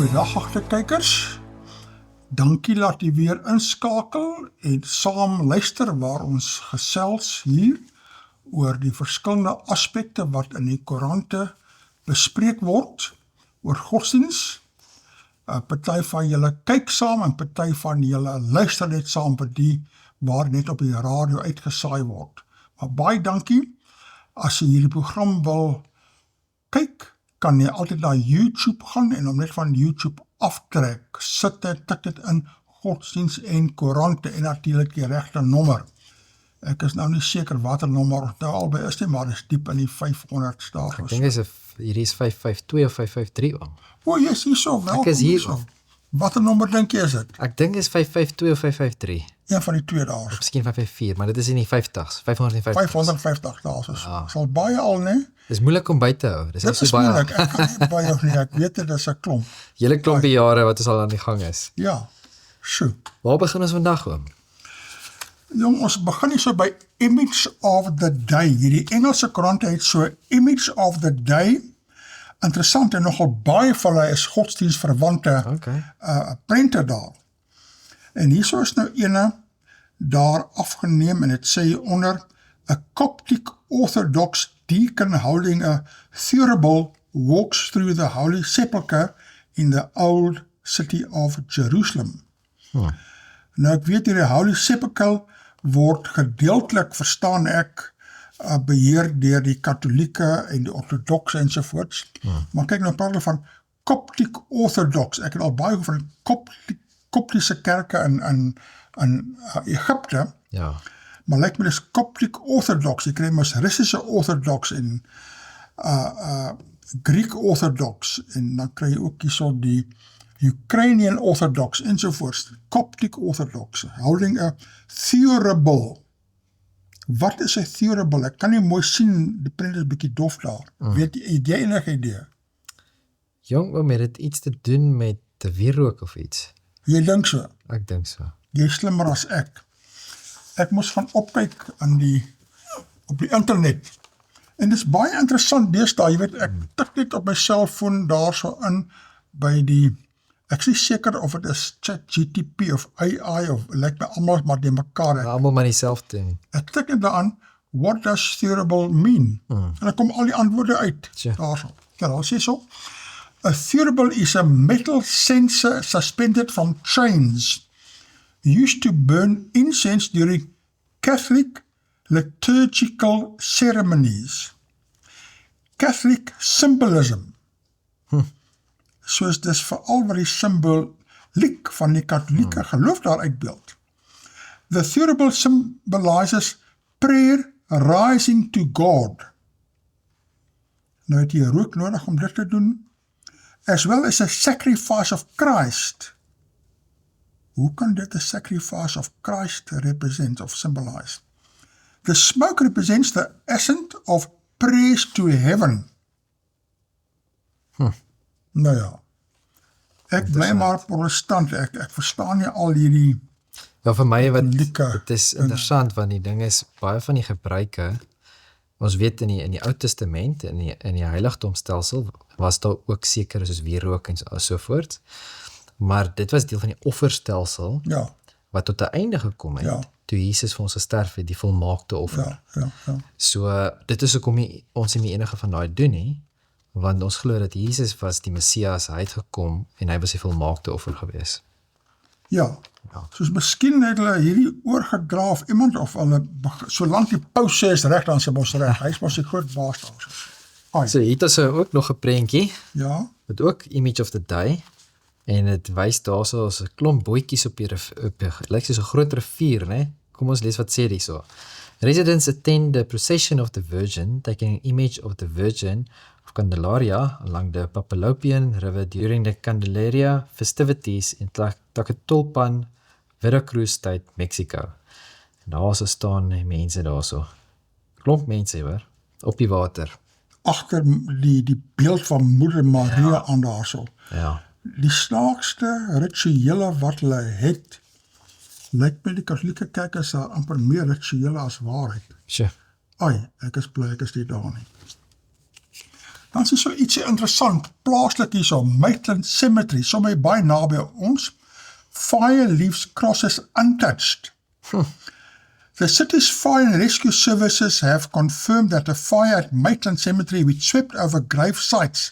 Goeiedag, agter kykers. Dankie dat jy weer inskakel en saam luister waar ons gesels hier oor die verskillende aspekte wat in die koerante bespreek word oor godsdiens. Party van julle kyk saam en party van julle luister net saam by die waar net op die radio uitgesaai word. Maar baie dankie. As jy hierdie program wil kyk, kan jy altyd na YouTube gaan en om net van YouTube aftrek. Sit dit, tik dit in godsdiens en koerante en natuurlik die regte nommer. Ek is nou nie seker watter nommer nou albei is nie, maar dit is diep in die 500 daar. Ek dink hierdie is 552 of 553 oom. O, jy is hierso, welkom. Ek is hier. Hierso. Watter nommer dink jy is dit? Ek dink is 552 of 553. Een van die twee daar. Miskien 554, maar dit is in die 50s, 550. 550 daar is. Sal baie al, nee? Dis moeilik om by te hou. Dis Dit is baie. moeilik, ek kan nie baie of nie, ek weet dit is 'n klomp. Hele klompie jare wat ons al aan die gang is. Ja, sjoe. Waar begin ons vandag oom? Jong, ons begin hier so by Image of the Day. Hierdie Engelse koerante het so Image of the Day. Interessant en nogal baie van hulle is godsdienstverwante prente daar. En hierso is nou ene daar afgeneem en het sê onder a Coptic Orthodox deacon holding a thurible walks through the Holy Sepulchre in the old city of Jerusalem. Nou ek weet hierdie Holy Sepulchre word gedeeltelik, verstaan ek, beheer deur die katholieke en die orthodoxe ensovoorts. Maar kyk nou praat van Coptic Orthodox. Ek het al baie van Koptiese kerke in Egypte. Ja. Maar lyk my dis Coptic Orthodox. Jy kry mos Russiese Orthodox en Greek Orthodox en dan kry jy ook hierso die Ukrainian Orthodox ensovoorts. Coptic Orthodox. Holding a thurible. Wat is 'n thurible? Ek kan nie mooi sien, die prent is 'n bietjie dof daar. Het jy enige idee? Jong oom, het dit iets te doen met te wierook of iets? Jy dink so? Ek dink so. Jy is slimmer as ek. Ek moes gaan opkyk op die internet. En dit is baie interessant deesdae, jy weet, ek tik net op my selfoon daar so in by die, ek is nie seker of het is ChatGPT of AI of lyk my almal maar die mekaar. Almal maar dieselfde. Ek tik net daaraan, what does thurible mean? En dan kom al die antwoorde uit. Daar so. Ja, daar sê so. A thurible is a metal censer suspended from chains, used to burn incense during Catholic liturgical ceremonies. Catholic symbolism. Soos dis veral wat die symboliek van die katholieke geloof daar uitbeeld. The thurible symbolizes prayer rising to God. Nou het jy rook nodig om dit te doen, as well as a sacrifice of Christ. Hoe kan dit a sacrifice of Christ represent of symbolize? The smoke represents the ascent of praise to heaven. Nou ja, ek bly maar protestant, ek verstaan nie al hierdie Ja, vir my katholieke dit is interessant, want die ding is, baie van die gebruike, ons weet in die Ou Testament, in die heiligdomstelsel, was daar ook seker soos wierook en so voort, maar dit was deel van die offerstelsel, ja, wat tot 'n einde gekom het, toe Jesus vir ons gesterf het, die volmaakte offer. ja. So, dit is hoekom ons nie enige van daai doen nie, want ons glo dat Jesus was die Messias, hy het gekom, en hy was die volmaakte offer gewees. Ja, soos miskien het hulle hierdie oorgedra of iemand of hulle, solank die paus sê is reg, dan sê ons reg, hy is mos die groot baas daar. So, hier het ons ook nog 'n prentjie, Ja, met ook Image of the Day, en het wys daar so as 'n klomp bootjies op lyk soos 'n groot rivier, né? Kom ons lees wat sê die so. Residents attend the procession of the Virgin, taking an image of the Virgin of Candelaria along the Papalopian River during the Candelaria festivities in Tlacotalpan, Veracruz State, Mexico. En daar so staan mense daar so. Klomp mense hoor, op die water. agter die beeld van Moeder Maria aan daar so. Ja. Die snaakste rituele wat hulle het, lyk my die katholieke kerk is daar amper meer rituele as waarheid. Sure. Ai, ek is bly ek is nie daar nie. Dan is so ietsie interessant, plaaslik hier so, Maitland Cemetery, sommer baie naby ons, fire leaves crosses untouched. The city's fire and rescue services have confirmed that a fire at Maitland Cemetery which swept over grave sites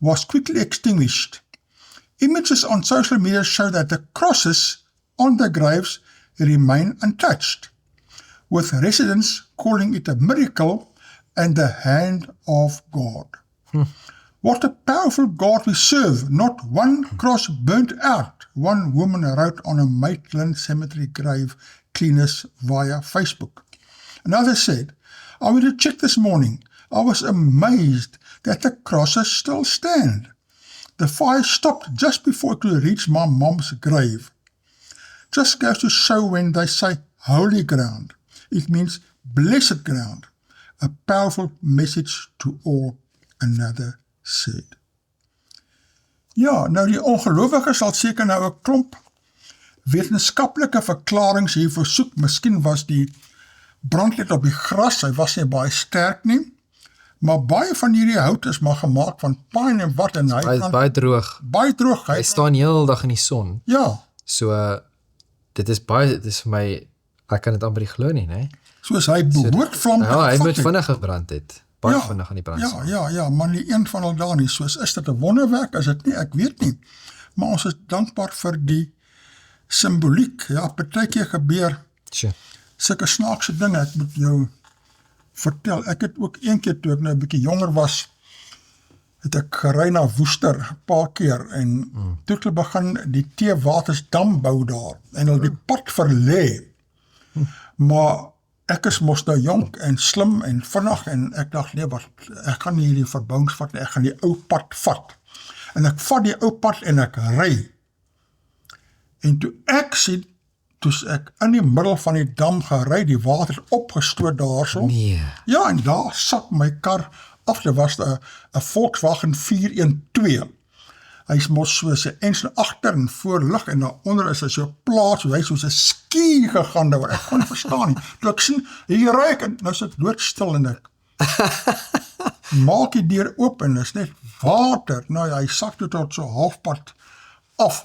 was quickly extinguished. Images on social media show that the crosses on the graves remain untouched, with residents calling it a miracle and the hand of God. What a powerful God we serve. Not one cross burnt out, one woman wrote on a Maitland Cemetery grave cleaners via Facebook. Another said, I went to check this morning. I was amazed that the crosses still stand. The fire stopped just before it could reach my mom's grave. Just goes to show when they say holy ground, it means blessed ground. A powerful message to all, another said. Ja, nou die ongelowiges sal seker nou 'n klomp wetenskaplike verklaringe hiervoor soek. Miskien was die brand net op die gras, hy was nie baie sterk nie, maar baie van hierdie hout is maar gemaak van pine en wat en Hy is baie droog. baie droog. Hy staan heel dag in die son. Ja, So, dit is vir my, ek kan dit amper nie glo nie, né? soos hy behoort vlam Ja, hy gevat moet het. vinnig gebrand het. Baie vinnig aan die brand. Ja, maar nie een van hulle daar nie. Soos, is dit 'n wonderwerk? Is dit nie? Ek weet nie. Maar ons is dankbaar vir die simboliek. Ja, partykeer gebeur Sure. sulke snaakse dinge. Ek moet jou vertel. Ek het ook een keer toe ek nou 'n bietjie jonger was, het ek gery na Woester 'n paar keer en toe het hulle begin die Teewatersdam bou daar en hulle die pad verlê. Maar ek is mos nou jonk en slim en vinnig en ek dacht, nee, ek gaan nie hierdie verbouings vat nie, ek gaan die ou pad vat. En ek vat die ou pad en ek ry. En toe ek sien, toe ek in die middel van die dam gery, die water opgestoot daarso. Nee. Ja, en daar sak my kar af, dit was 'n Volkswagen 412. Hy is mos soos 'n ens agter en voor lig en daaronder is hy so plaas, so hy soos 'n ski gegaan daar, ek kon nie verstaan nie. Toe ek sien, hier ry ek en nou sit doodstil en ek maak die deur oop en is net water. Nou ja, hy sak toe tot so halfpad af.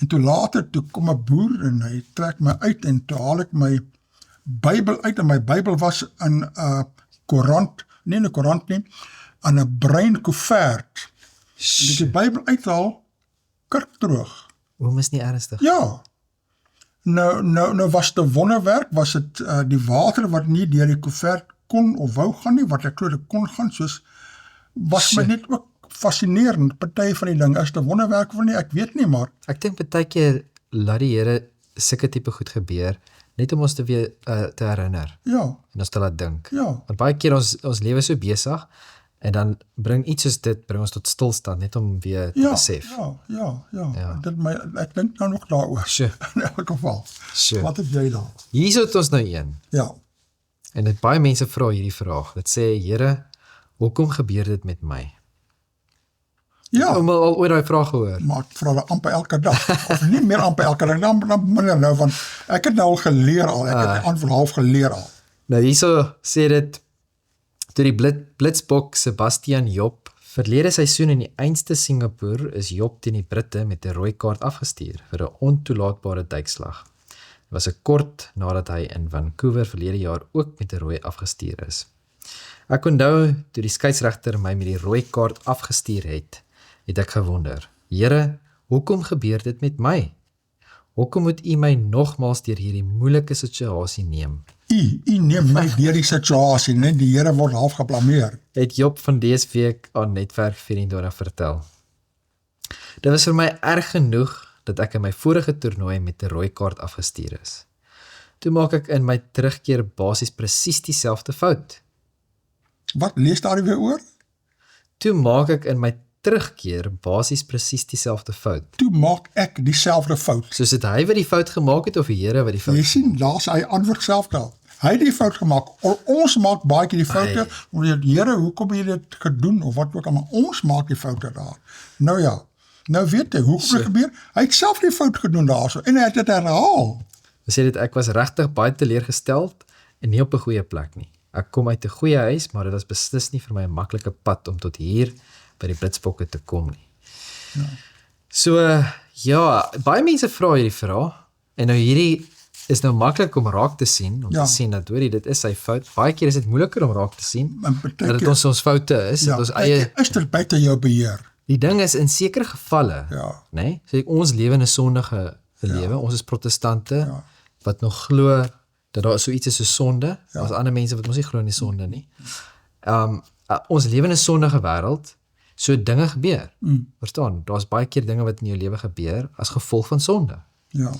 En toe later, toe kom 'n boer en hy trek my uit en toe haal ek my Bybel uit en my Bybel was in 'n koerant, nie 'n koerant nie, aan 'n bruin koevert. En ek die Bybel uithaal, kurkdroog. Oom is nie ernstig. Ja. Nou was dit 'n wonderwerk, was dit die water wat nie deur die koevert kon of wou gaan nie, wat ek glo dit kon gaan, soos was my net ook fascinerend. Party van die ding, is dit 'n wonderwerk of nie, ek weet nie, maar Ek dink baie keer laat die Here sulke tipe goed gebeur, net om ons te weer te herinner ja, en ons te laat dink. ja. Want baie keer ons lewe so besig en dan bring iets soos dit bring ons tot stilstand net om weer te besef. Ja. Ek dink nou nog daaroor. Sure. In elk geval. Sure. Wat het jy daar? Hier het ons nou een. Ja. En dit baie mense vra hierdie vraag. Dit sê, Here, hoekom gebeur dit met my? Ja, Al ooit daai vraag gehoor. maar ek vra dit amper elke dag. Of nie meer amper elke dag, dan minder nou, want ek het nou al geleer al, ek het die antwoord half geleer al. Nou hierso sê dit, toe die blitsbok Sebastian Job, verlede seisoen in die einste Singapore is Job teen die Britte met 'n rooi kaart afgestuur vir 'n ontoelaatbare duikslag. Dit was 'n kort nadat hy in Vancouver verlede jaar ook met 'n rooi afgestuur is. Ek onthou, toe die skeieregter my met die rooi kaart afgestuur het ek gewonder, Here, hoekom gebeur dit met my? Hoekom moet U my nogmaals deur hierdie moeilike situasie neem? U neem my deur die situasie, net die Here word half geblameer. Het Job van dese week aan Netwerk 24 vertel. Dit was vir my erg genoeg dat ek in my vorige toernooi met 'n rooi kaart afgestuur is. Toe maak ek in my terugkeer basies presies dieselfde fout. Wat, lees daar weer oor? Toe maak ek in my terugkeer basies presies dieselfde fout. Toe maak ek dieselfde fout. Soos dit hy wat die fout gemaak het of die Here wat die fout Jy sien, daar's hy antwoord self daar. Hy het die fout gemaak. Ons maak baie keer die foute, omdat Here, hoekom het jy dit gedoen, of wat ook al, maar ons maak die foute daar. Nou ja, nou weet hy, hoe het dit gebeur? Hy het self die fout gedoen daarso, en hy het dit herhaal. Hy sê dit ek was regtig baie teleurgesteld en nie op 'n goeie plek nie. Ek kom uit 'n goeie huis, maar dit is beslis nie vir my 'n maklike pad om tot hier by die blitsbokke te kom nie. So, ja, baie mense vra hierdie vraag, en nou hierdie is nou maklik om raak te sien, om te sien dat, hoorie, dit is sy fout. Baie keer is dit moeiliker om raak te sien, dat dit ons foute is, dat ons eie... Is dit buite jou beheer? Die ding is, in sekere gevalle, nee, so ons lewe in 'n sondige lewe, ons is protestante, wat nog glo dat daar so iets is so sonde, as ander mense wat ons nie glo in die sonde nie. Ons lewe in 'n sondige wêreld, so dinge gebeur. Verstaan, daar's baie keer dinge wat in jou lewe gebeur, as gevolg van sonde. Ja.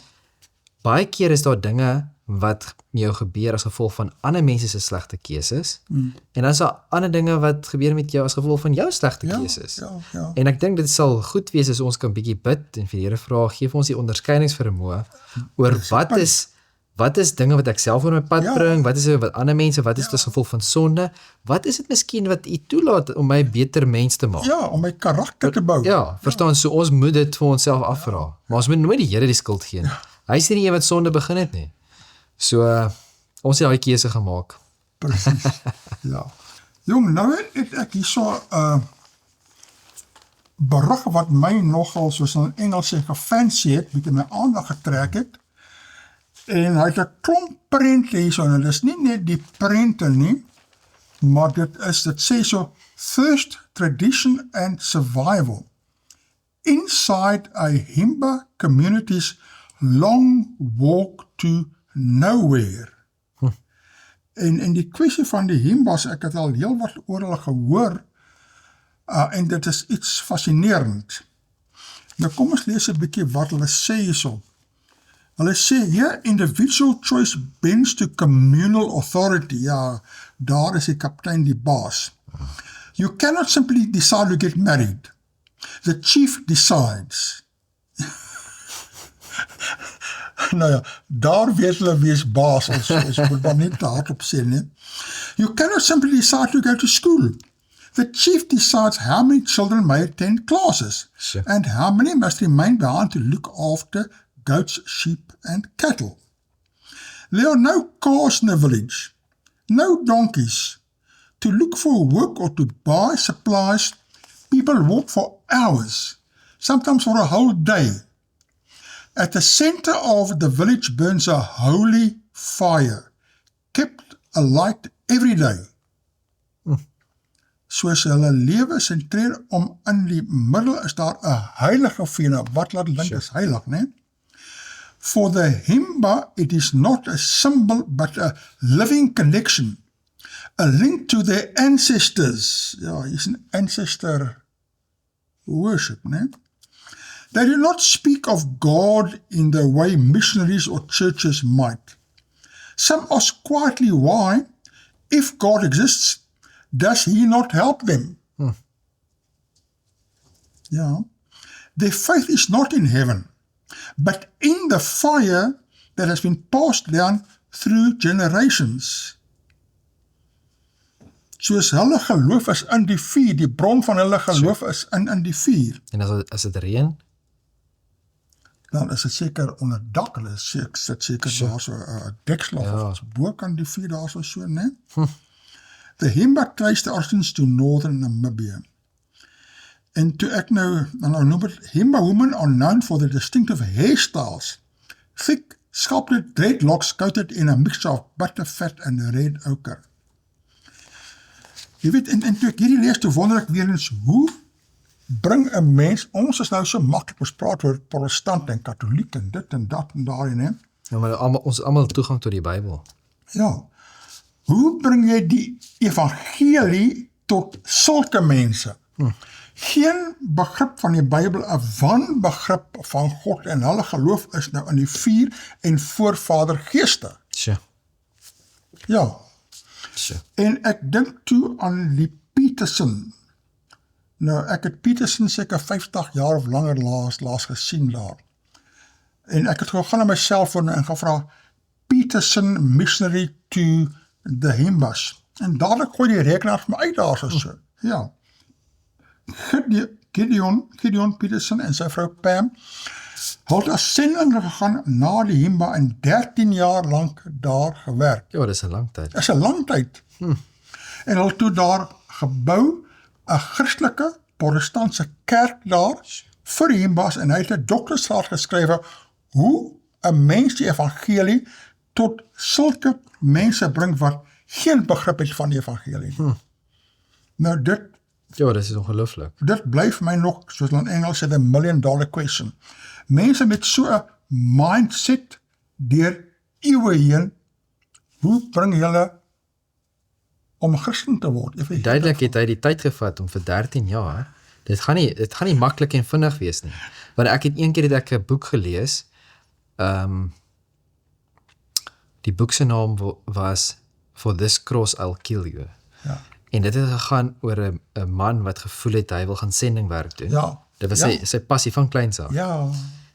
Baie keer is daar dinge wat jou gebeur as gevolg van ander mense se slegte keuses, en dan is daar ander dinge wat gebeur met jou as gevolg van jou slegte keuses. En ek dink dit sal goed wees as ons kan bietjie bid en vir die Here vra, gee vir ons die onderskeidingsvermoë oor wat is dinge wat ek self oor my pad bring, wat is dit wat ander mense, wat is dit as gevolg van sonde, wat is dit miskien wat U toelaat om my 'n beter mens te maak? Ja, om my karakter te bou. Ja, verstaan, so ons moet dit vir onsself afvra, maar ons moet nooit die Here die skuld gee nie. Hy is nie die een wat sonde begin het nie. So, ons het daai keuse gemaak. Presies, ja. Jong, nou het ek hierso berig wat my nogal, soos in Engels sê, gefancy het, bietjie my aandag getrek het, en hy het 'n klomp prente hierso, en dit is nie net die prente nie, maar dit sê so, Thirst, Tradition and Survival, inside a Himba community's long walk to nowhere. En die kwessie van die Himbas, ek het al heel wat oor hulle gehoor, en dit is iets fascinerend. Nou kom ons lees 'n bietjie wat hulle sê hierso. Hulle sê, here individual choice bends to communal authority. Ja, daar is die kaptein, die baas. You cannot simply decide to get married. The chief decides. Nou ja, daar weet hulle wie is baas, ons moet maar nie te hard op sê nie. You cannot simply decide to go to school. The chief decides how many children may attend classes, and how many must remain behind to look after goats, sheep, and cattle. There are no cars in the village, no donkeys. To look for work or to buy supplies, people walk for hours, sometimes for a whole day. At the center of the village burns a holy fire, kept alight every day. Soos hulle lewe sentreer om in die middel is daar 'n heilige vuur, wat laat dink is heilig, né? For the Himba, it is not a symbol, but a living connection, a link to their ancestors. Ja, hier is 'n ancestor worship, né? They do not speak of God in the way missionaries or churches might. Some ask quietly why, if God exists, does he not help them? Yeah. Their faith is not in heaven, but in the fire that has been passed down through generations. Soos hulle geloof is in die vuur, die bron van hulle geloof is in die vuur. En as dit reën? Dan is dit seker onder dak, hulle sit seker daar so 'n deksel of bo kan die vuur daar so, né? The Himba traced the origins to northern Namibia. En toe ek nou noem het, Himba women are known for their distinctive hairstyles, thick, sculpted dreadlocks coated in a mixture of butterfat and red ochre. Jy weet, en toe ek hierdie lees, toe wonder ek weer eens, hoe bring 'n mens, ons is nou so maklik, ons praat oor protestant en katholiek en dit en dat en daarin, hè? Ja, maar ons almal toegang tot die Bybel. Ja. Hoe bring jy die evangelie tot sulke mense? Geen begrip van die Bybel, 'n wanbegrip van God en hulle geloof is nou in die vuur en voorvadergeeste. Sure. Ja. Sure. En ek dink toe aan die Peterson. Nou, ek het Peterson seker 50 jaar of langer laas gesien daar. En ek het gegaan na my selfoon en gevra, Peterson missionary to the Himbas. En dadelik gooi die rekenaar vir my uit daar so. Ja. Gideon Peterson en sy vrou Pam, het as sending gegaan na die Himba en 13 jaar lang daar gewerk. Ja, dis 'n lang tyd. Dis 'n lang tyd. En hulle toe daar gebou 'n Christelike protestantse kerk daar vir Himbas en hy het 'n doktorsgraad geskrywe hoe 'n mens die evangelie tot sulke mense bring wat geen begrip het van die evangelie nie. Nou Ja, dit is ongelooflik. dit bly vir my nog, soos hulle in Engels sê, the $1 million question. Mense met so 'n mindset deur eeue heen, hoe bring julle om 'n Christen te word? Duidelik het hy die tyd gevat om vir 13 jaar. Dit gaan nie maklik en vinnig wees nie. Want een keer het ek 'n boek gelees. Die boek se naam was For This Cross I'll Kill You. Ja. En dit het gegaan oor 'n man wat gevoel het hy wil gaan sendingwerk doen. Ja. Dit was Ja. sy passie van kleins af. Ja.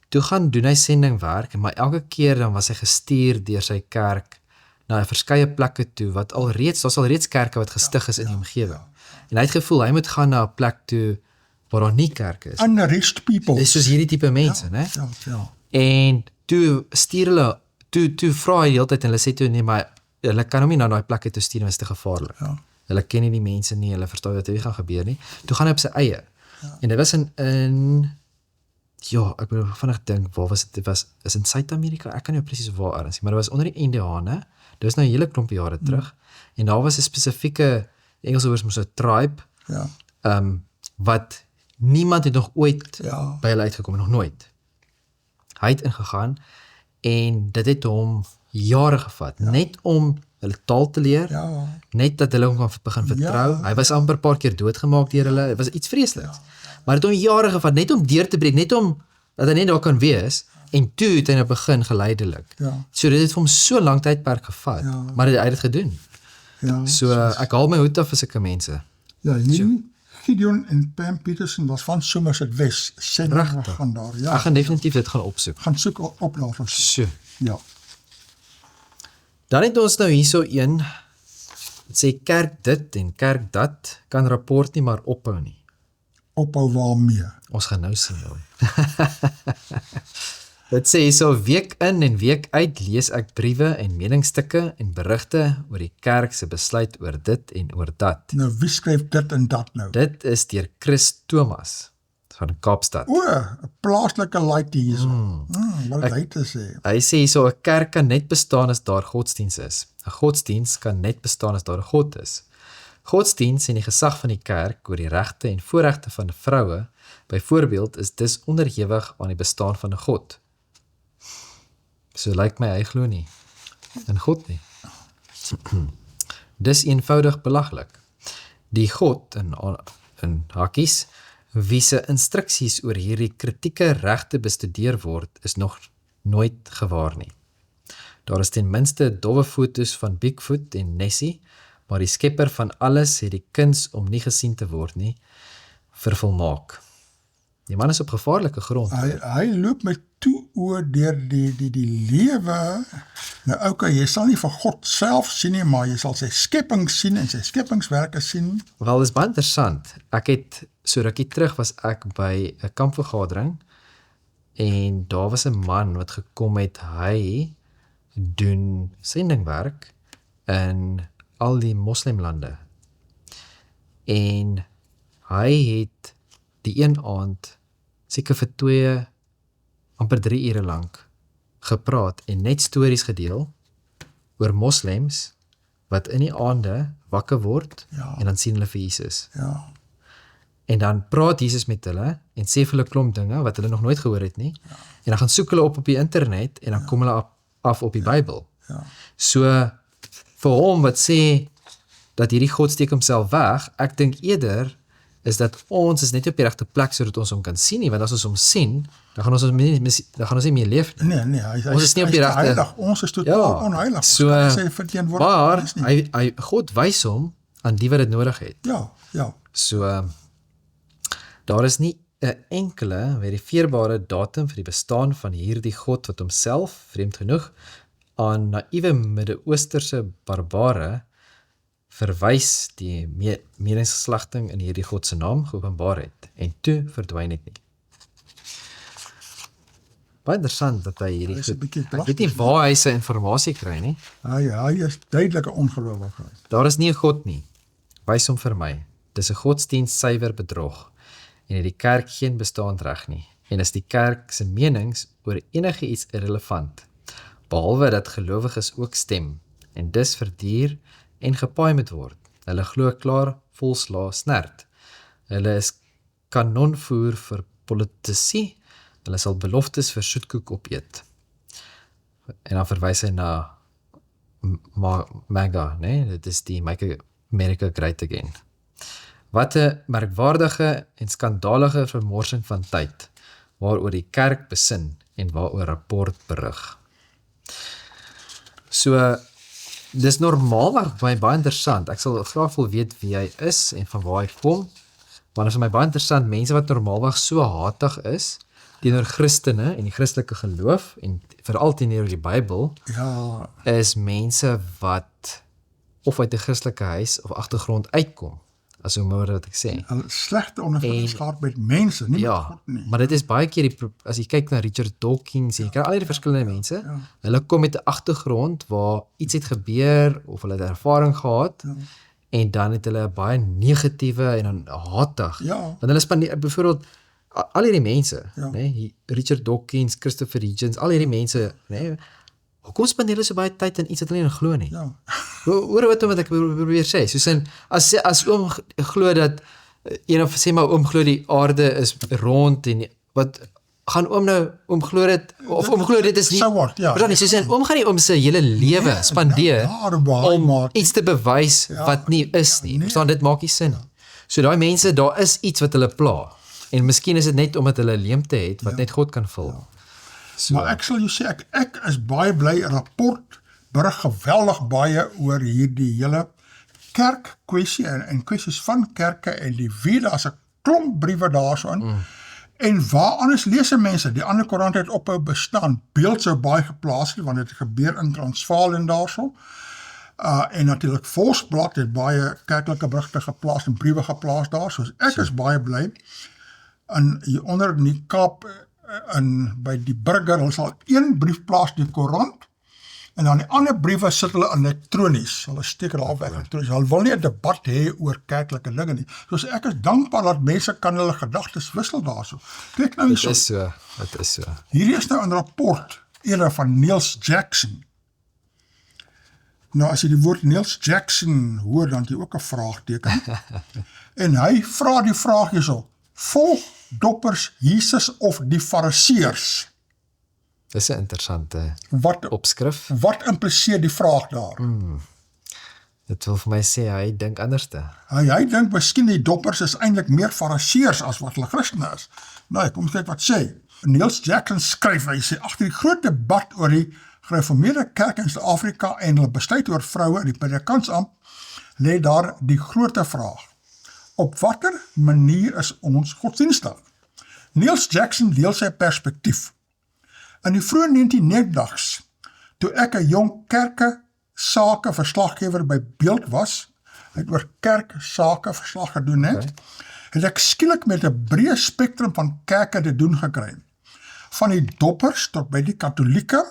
Toe gaan doen hy sendingwerk, maar elke keer dan was hy gestuur deur sy kerk na verskeie plekke toe wat daar's alreeds kerke wat gestig is in die omgewing. En hy het gevoel hy moet gaan na 'n plek toe waar daar nie kerke is. Unreached people. Dis soos hierdie tipe mense, né? Ja. En toe stuur hulle toe vra hy heeltyd en hulle sê toe nee, maar hulle kan hom nie na daai plekke toe stuur, dit is te gevaarlik. Ja. Hulle ken nie die mense nie, hulle verstaan wat hier gaan gebeur nie. Toe gaan hy op sy eie. En dit was in ja, ek moet vinnig dink, waar was dit? Dit was in Suid-Amerika. Ek kan nie presies waar anders nie, maar dit was onder die Indiane. Dit was nou 'n hele klomp jare terug. En daar was 'n spesifieke Engelse woord mos 'n tribe Ja. wat niemand het nog ooit Ja. by hulle uitgekom, nog nooit. Hy het ingegaan en dit het hom jare gevat, net om hulle taal te leer, Ja. net dat hulle hom kan begin vertrou. Hy was amper 'n paar keer doodgemaak deur hulle. Dit was iets vreesliks. Maar dit het hom jare gevat net om deur te breek, net om dat hy net daar kan wees en toe het hy nou begin geleidelik. Ja. So dit het vir hom so lank tydperk gevat, Ja. maar hy het dit gedoen. Ja. So ek haal my hoed af vir sulke mense. Ja, hierdie Gideon en Pam Petersen was van Somerset West. Sê nou, Regtig? gaan daar. Ek Ja. gaan definitief dit gaan opsoek. Gaan soek op daarvoor. So. Ja. Dan het ons nou hierso een wat sê kerk dit en kerk dat, kan rapport nie maar ophou nie. Ophou waarmee? Ons gaan nou sien hoor. Dit sê hierso week in en week uit lees ek briewe en meningsstukke en berigte oor die kerk se besluit oor dit en oor dat. Nou, wie skryf dit en dat nou? Dit is deur Chris Thomas van Kaapstad. O, 'n plaaslike laaitie hierso. Wat het hy te sê? Hy sê hierso 'n kerk kan net bestaan as daar godsdiens is. 'n Godsdiens kan net bestaan as daar 'n God is. Godsdiens en die gesag van die kerk oor die regte en voorregte van vroue, byvoorbeeld, is dus onderhewig aan die bestaan van 'n God. So lyk my hy glo nie in God nie. Dis eenvoudig belaglik. Die God in hakies wie se instruksies oor hierdie kritieke regte bestudeer word, is nog nooit gewaar nie. Daar is ten minste dowwe foto's van Bigfoot en Nessie, maar die skepper van alles het die kuns om nie gesien te word nie, vervolmaak. Die man is op gevaarlike grond. Hy loop met toe oor deur die lewe. Nou okay, jy sal nie vir God self sien nie, maar jy sal sy skepping sien en sy skeppingswerke sien. Wel, dis baie interessant. Ek het so rukkie terug was ek by 'n kampvergadering en daar was 'n man wat gekom het, hy doen sendingwerk in al die moslimlande. En hy het die een aand seker vir amper 3 ure lank gepraat en net stories gedeel oor moslems wat in die aande wakker word en dan sien hulle vir Jesus. Ja. En dan praat Jesus met hulle en sê vir hulle klomp dinge wat hulle nog nooit gehoor het nie. En dan gaan soek hulle op die internet en dan kom hulle af op die Bybel. Ja. So vir hom wat sê dat hierdie God steek homself weg, ek dink eerder is dat ons is net op die regte plek sodat ons hom kan sien nie, want as ons hom sien, dan gaan ons nie meer leef nie. Nee, Ons is nie op die regte. Heilig. Ons is totaal onheilig. So, Ons kan nie sê verteenwoordig maar God wys hom aan die wat dit nodig het. Ja. So daar is nie 'n enkele verifieerbare datum vir die bestaan van hierdie God wat homself, vreemd genoeg, aan naïewe Midde-Oosterse barbare verwys die meningsgeslagting in hierdie God se naam geopenbaar het en toe verdwyn het nie. Baie interessant dat hy hierdie Hy is 'n bietjie ek weet nie waar hy sy inligting kry nie. Hy is duidelik 'n ongelowige. Daar is nie 'n God nie. Wys hom vir my. Dis 'n godsdienst suiwer bedrog en het die kerk geen bestaanreg nie. En is die kerk se menings oor enige iets irrelevant, behalwe dat gelowiges ook stem en dus verduur en gepaai moet word. Hulle glo klaar volslaa snert. Hulle is kanonvoer vir politici. Hulle sal beloftes vir soetkoek opeet. En dan verwys hy na MAGA, nee, dit is die Make America Great Again. Wat 'n merkwaardige en skandalige vermorsing van tyd, waaroor die kerk besin en waaroor rapport berig. So, dis normaalweg baie interessant. Ek sal graag wil weet wie hy is en van waar hy kom, want dit is vir my baie interessant, mense wat normaalweg so hatig is, teenoor Christene en die Christelike geloof, en veral teenoor die Bybel, Ja, is mense wat of uit 'n Christelike huis of agtergrond uitkom, as hoe maar wat ek sê. hulle slegte ondervindings gehad met mense, nie met Ja, God nie. maar dit is baie keer, as jy kyk na Richard Dawkins, en jy kry al die verskillende mense, hulle kom met 'n agtergrond waar iets het gebeur, of hulle het 'n ervaring gehad, en dan het hulle baie negatiewe en dan hatig. Ja. Want hulle spandeer, byvoorbeeld, al hierdie mense, Ja. nee, Richard Dawkins, Christopher Hitchens, al hierdie mense, nee, hoekom spandeer hulle so baie tyd in iets wat hulle nie glo nie? Ja, Hoor wat ek probeer sê, soos in, as oom glo dat, of sê maar oom glo die aarde is rond, en wat, gaan oom nou, oom glo dit, of oom glo dit is nie, So what, ja. verstaan nie, soos in, oom gaan nie om sy hele lewe spandeer, daarby om maak iets te bewys wat nie is nie, verstaan, dit maak nie sin. So daai mense, daar is iets wat hulle pla, en miskien is dit net omdat hulle 'n leemte het, wat net God kan vul. So, Maar ek sal jou sê, ek is baie bly, rapport berig geweldig baie oor hierdie hele kerkkwessie en kwessies van kerke en die wie, daar's 'n klomp briewe daarso in. En waar anders lees mense, die ander koerant het ophou bestaan, beeld sou baie geplaas het, want dit gebeur in Transvaal en daarso. En natuurlik Volksblad het baie kerklike berigte geplaas en briewe geplaas daar, soos ek is baie bly. En hier onder in die Kaap, by die burger, hulle sal een brief plaas die koerant, en dan die ander briewe sit hulle elektronies, hulle steek hulle af elektronies, hulle wil nie 'n debat hê oor kerklike dinge nie, soos ek is dankbaar dat mense kan hulle gedagtes wissel daarso. Kyk nou dit hierso, is so. hierdie is nou 'n rapport, eerder van Niels Jackson. Nou as jy die woord Niels Jackson hoor, dan het jy ook 'n vraagteken, en hy vra die vraag hierso, volg doppers Jesus of die Fariseërs? Dis 'n interessante Wat opskrif. Wat impliseer die vraag daar? Dit wil vir my sê, hy dink anderste. Hy dink miskien die doppers is eintlik meer Fariseërs as wat hulle Christene is. Nou, kom kyk wat sê. Niels Jackson skryf, hy sê, agter die groot debat oor die gereformeerde kerk in Suid-Afrika en hulle besluit oor vroue in die predikantsampt, lê daar die groot vraag. Op watter manier is ons godsdienstig? Niels Jackson deel sy perspektief. In die vroeë 1990s, toe ek 'n jong kerke sake verslaggewer by Beeld was, het oor kerksake verslag gedoen het ek skielik met 'n breë spektrum van kerke te doen gekry. Van die doppers tot by die katolieke,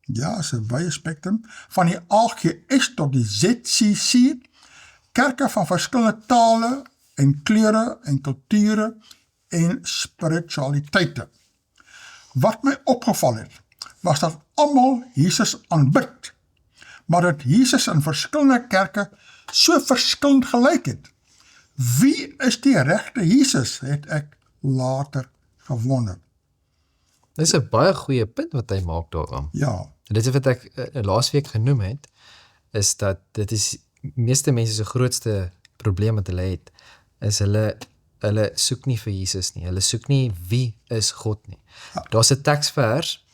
ja, is 'n wye spektrum, van die AGS tot die ZCC, kerke van verskillende tale en kleure en kulture en spiritualiteite. Wat my opgeval het, was dat almal Jesus aanbid, maar dat Jesus in verskillende kerke so verskillend gelyk het. Wie is die regte Jesus, het ek later gewonder. Dis 'n baie goeie punt wat hy maak daaroor. Ja, Dit is wat ek laasweek genoem het, is dat dit is meeste mense se grootste probleem wat hulle het, is hulle soek nie vir Jesus nie. Hulle soek nie wie is God nie. Daar's 'n teksvers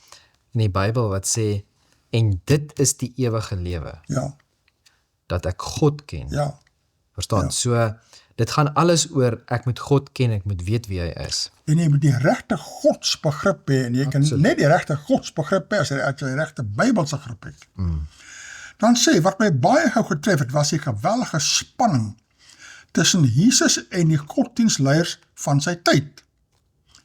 in die Bybel wat sê, en dit is die ewige lewe, ja, dat ek God ken. ja, Verstaan? Ja. So, dit gaan alles oor, ek moet God ken, ek moet weet wie hy is. en jy moet die regte godsbegrip hê, en jy kan net die regte godsbegrip hê, as jy die regte Bybelse grip het. Dan sê, wat my baie gou getref het, was die geweldige spanning tussen Jesus en die godsdienstleiers van sy tyd.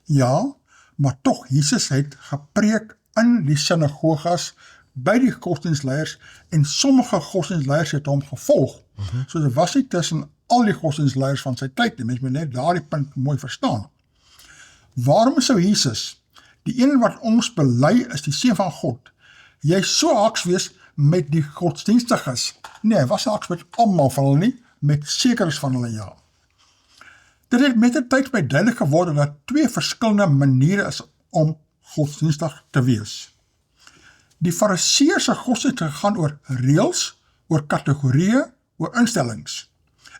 Ja, maar tog Jesus het gepreek in die sinagogas, by die godsdienstleiers, en sommige godsdienstleiers het hom gevolg. So dit was nie tussen al die godsdienstleiers van sy tyd nie, mens moet net daardie punt mooi verstaan. Waarom sou Jesus, die een wat ons bely is die Seun van God, jy so haaks wees met die godsdienstiges? Nee, hy was haaks met almal van hulle nie, met sekeres van hulle ja. Dit het met die tyd my duidelik geword dat twee verskillende maniere is om godsdienstig te wees. Die Fariseërs se godsdienst gegaan oor reëls, oor kategorieë, oor instellings.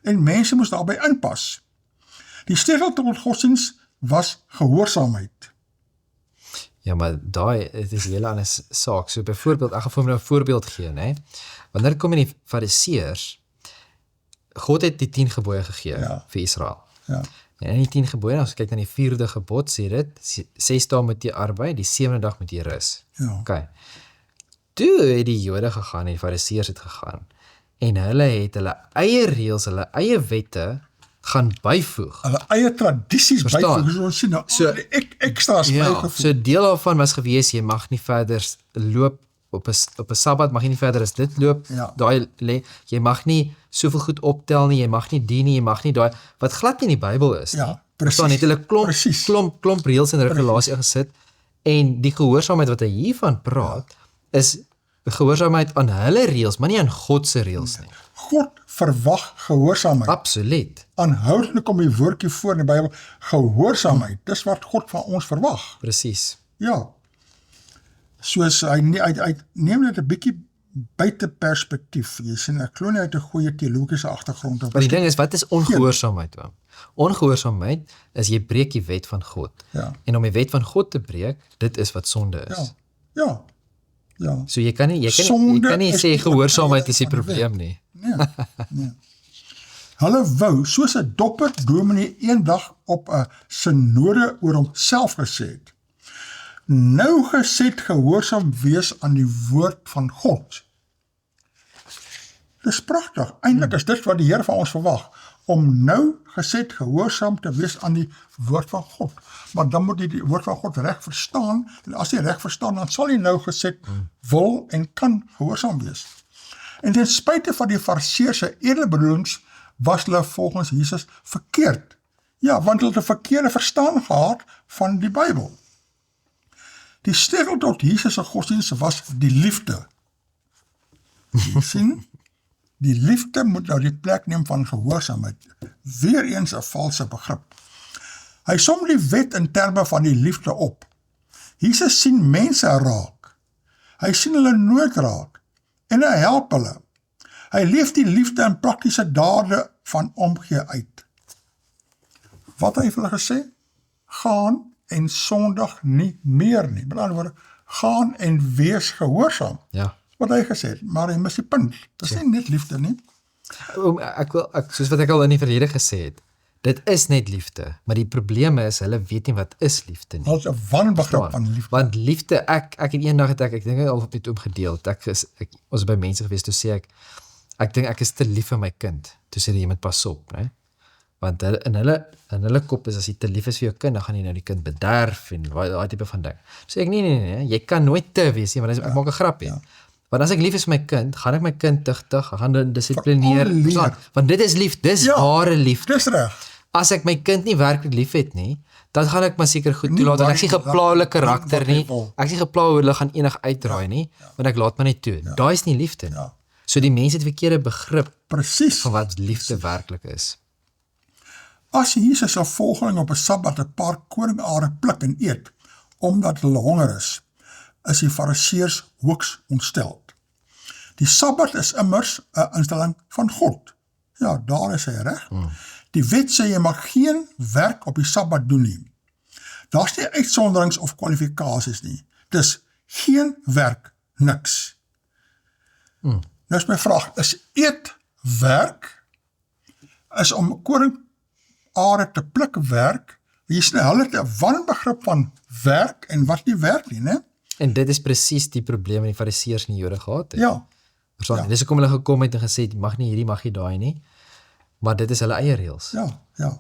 En mense moes daarbey inpas. Die sleutel tot godsdienst was gehoorsaamheid. Ja, maar het is 'n hele ander saak. So byvoorbeeld, ek gaan vir nou 'n voorbeeld gee, né? Wanneer kom in die Fariseërs, God het die 10 gebooie gegee vir Israel. Ja. En in die 10 gebooie, as jy kyk na die 4de gebod, sê dit, 6 dae moet jy arbei, die 7de dag moet jy rus. Ja. Okay. Toe het die Jode gegaan, en die Fariseërs het gegaan, en hulle het hulle eie reëls, hulle eie wette gaan byvoeg. Hulle eie tradisies byvoeg, soos ons sien, nou, extra's bygevoeg. So deel daarvan was gewees, jy mag nie verder loop, op 'n Sabbat mag jy nie verder as dit loop, daai lê, jy mag nie soveel goed optel nie, jy mag nie die nie, jy mag nie daai, wat glad nie in die Bybel is. Ja, Verstaan, het hulle klomp reëls en regulasie gesit, en die gehoorsaamheid wat hy hiervan praat, is gehoorsaamheid aan hulle reëls, maar nie aan God se reëls nie. God verwag gehoorsaamheid. Absoluut. Aanhoudelik kom die woordjie voor in die Bybel, gehoorsaamheid, dis wat God van ons verwag. Presies. Ja. Soos hy neem dit 'n bietjie buite perspektief. Jy sien, ek glo nie uit 'n goeie teologiese agtergrond. Maar die ding is, wat is ongehoorsaamheid? Ongehoorsaamheid is jy breek die wet van God. Ja. En om die wet van God te breek, dit is wat sonde is. Ja. So jy kan nie sê gehoorsaamheid is die probleem nie. Nee. Hulle wou, soos 'n dopper dominee eendag op 'n synode oor homself gesê het, nou gesed gehoorsaam wees aan die woord van God. Dis pragtig. Eintlik is dit wat die Here van ons verwag, om nou gesed gehoorsaam te wees aan die woord van God. Maar dan moet jy die woord van God reg verstaan, en as jy reg verstaan, dan sal jy nou gesed wil en kan gehoorsaam wees. En ten spyte van die Fariseërs se edele bedoelings, was hulle volgens Jesus verkeerd. Ja, want hulle het 'n verkeerde verstaan gehad van die Bybel. Die sleutel tot Jesus se godsdienst was die liefde. Jy sien? Die liefde moet nou die plek neem van gehoorsaamheid. Weereens 'n valse begrip. Hy som die wet in terme van die liefde op. Jesus sien mense raak. Hy sien hulle nood raak. En hy help hulle. Hy leef die liefde in praktiese dade van omgee uit. Wat hy vir hulle gesê? Gaan en sondig nie meer nie. Met ander woorde, gaan en wees gehoorsaam. Ja. Wat hy gesê het, maar hy mis die punt. Dit is nie net liefde nie. Soos wat ek al in die verlede gesê het, dit is net liefde, maar die probleem is, hulle weet nie wat is liefde nie. Dit is 'n wanbegrip van liefde. Want liefde, ek het eendag ek dink al op YouTube gedeel, ons by mense gewees, toe sê ek dink ek is te lief vir my kind, toe sê jy moet pas op, né? Want in hulle kop is, as jy te lief is vir jou kind, dan gaan jy nou die kind bederf, en daai tipe van ding. So ek, nee, jy kan nooit te wees, want ek maak 'n grapie. Want as ek lief is vir my kind, gaan ek my kind tugtig, gaan dit dissiplineer, want dit is lief, dis ware liefde. Dis reg. As ek my kind nie werklik lief het nie, dan gaan ek maar seker goed toelaat, want ek sien gepla hulle karakter nie, ek sien gepla hoe hulle gaan enig uitdraai nie, want ek laat maar net toe. Daai is nie liefde nie. So die mense het verkeerde begrip van wat liefde werklik is. As Jesus se volgelinge op 'n Sabbat 'n paar koringare pluk en eet, omdat hulle honger is die Fariseërs hoogs ontstel. Die Sabbat is immers 'n instelling van God. Ja, daar is hy reg. Die wet sê jy mag geen werk op die Sabbat doen nie. Daar's nie uitsonderings of kwalifikasies nie. Dis geen werk, niks. Nou is my vraag, is eet werk? Is om koringare te pluk werk? Jy sien, hulle het 'n wanbegrip van werk en wat nie werk nie, né? En dit is presies die probleem wat die Fariseërs en die Jode gehad het. Ja. Dis hoekom hulle gekom het en gesê, mag nie hierdie, mag nie daai nie. Maar dit is hulle eie reëls. Ja.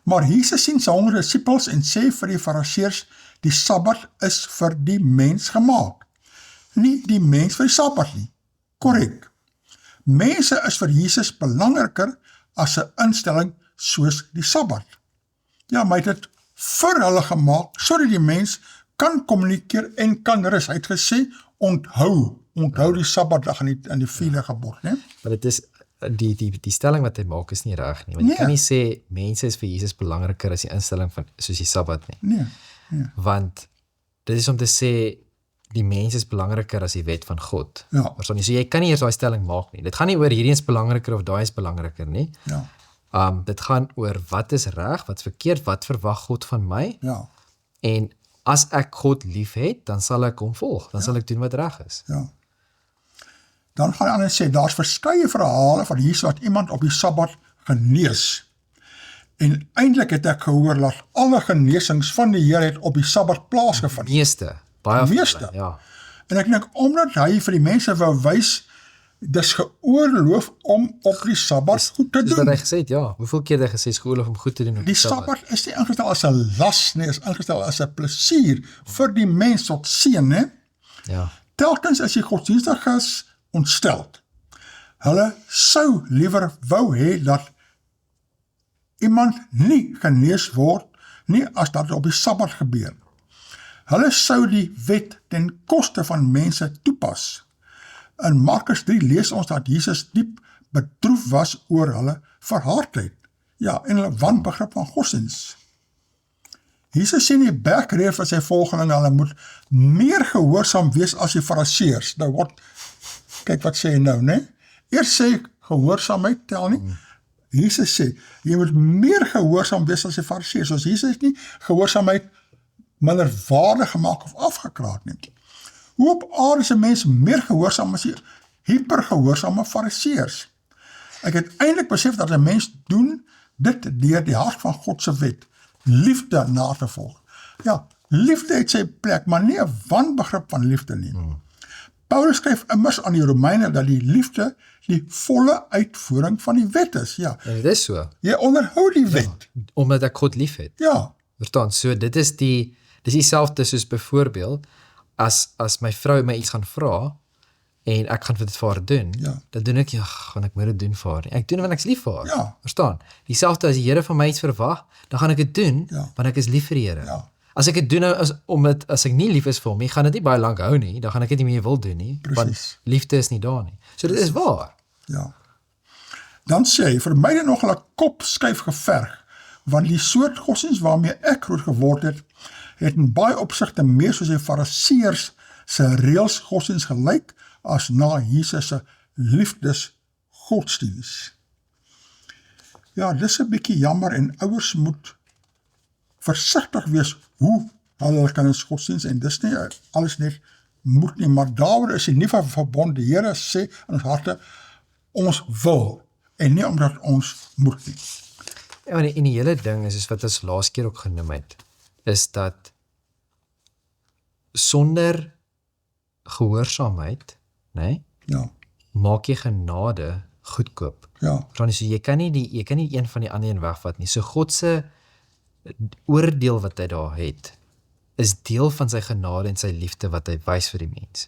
Maar Jesus sien sy 100 disippels en sê vir die fariseërs, die Sabbat is vir die mens gemaak. Nie die mens vir die Sabbat nie. Korrek. Mense is vir Jesus belangriker as 'n instelling soos die Sabbat. Ja, maar hy het dit vir hulle gemaak, sodat die mens kan kommunikeer en kan rus. Hy het gesê, onthou die Sabbatdag in die 4de gebod, né? Maar dit is die stelling wat hy maak is nie reg nie. Want jy Nee. kan nie sê mense is vir Jesus belangriker as die instelling van soos die Sabbat nie. Nee. Want dit is om te sê die mens is belangriker as die wet van God. Ja. Verstaan jy? So jy kan nie eers daai stelling maak nie. Dit gaan nie oor hierdie is belangriker of daai is belangriker nie. Ja. Dit gaan oor wat is reg, wat's verkeerd, wat verwag God van my? Ja. En as ek God liefhet, dan sal ek hom volg. Dan sal ek doen wat reg is. Ja. Dan gaan hy aan en sê, daar's verskeie verhale van Jesus wat iemand op die Sabbat genees. En eintlik het ek gehoor dat alle genesings van die Here het op die Sabbat plaasgevind. Baie van Meeste. hulle, ja. En ek dink, omdat hy vir die mense wou wys, dis geoorloof om op die Sabbat goed te Dis wat doen. hy gesê het, ja. Hoeveel keer het hy gesê is geoorloof om goed te doen op Die Sabbat is nie ingestel as 'n las nie, is ingestel as 'n plesier vir die mens tot seën, né? Ja. Telkens is die godsdienstiges ontsteld. Hulle sou liewer wou hê dat iemand nie genees word nie as dat op die Sabbat gebeur. Hulle sou die wet ten koste van mense toepas. In Markus 3 lees ons dat Jesus diep bedroef was oor hulle verhardheid. Ja, en hulle wanbegrip van godsdiens. Jesus sê in die bergrede vir sy volgelinge, hulle moet meer gehoorsaam wees as die fariseërs. Nou kyk wat sê hy nou, né? Eers sê gehoorsaamheid tel nie. Jesus sê, jy moet meer gehoorsaam wees as die fariseërs. Soos Jesus het nie gehoorsaamheid minderwaardig gemaak of afgekraak nie. Hoe op aarde is 'n mens meer gehoorsaam as die hypergehoorsame fariseërs? Ek het eintlik besef dat 'n mens doen dit deur die hart van God se wet, liefde na te volg. Ja, liefde het sy plek, maar nie 'n wanbegrip van liefde nie. Paulus skryf immers aan die Romeine dat die liefde die volle uitvoering van die wet is. Ja, En dit is so. jy onderhou die wet. Omdat ek God lief het. Ja, Verstaan, so dit is dieselfde soos byvoorbeeld, as my vrou my iets gaan vra, en ek gaan dit vir haar doen, Ja. dan doen ek, gaan ek moet dit doen vir haar. Ek doen dit want ek is lief vir haar. Ja. Verstaan? Dieselfde as die Here van my iets verwag, dan gaan ek dit doen, Ja. want ek is lief vir die Here. Ja. As ek dit doen as ek nie lief is vir hom nie, gaan dit nie baie lank hou nie, dan gaan ek dit nie meer wil doen nie, Precies. want liefde is nie daar nie. So dit is waar. ja. Dan sê hy, vir my het nog 'n kop skyf geverg, want die soort godsdiens waarmee ek groot geword het in baie opsigte meer soos die fariseërs se reëls godsdiens gelyk as na Jesus se liefdesgodsdiens. Ja, dis 'n bietjie jammer en ouers moet versigtig wees hoe hulle kinders godsdiens, en dis nie alles net moet nie, maar daaroor is die nuwe verbond, die Here sê in ons harte, ons wil, en nie omdat ons moet nie. Ja, en die hele ding is wat ons laas keer ook genoem het, is dat sonder gehoorsaamheid, né, Ja, maak jy genade goedkoop. ja, Want so jy kan nie een van die ander een wegvat nie. So God se oordeel wat hy daar het, is deel van sy genade en sy liefde wat hy wys vir die mens.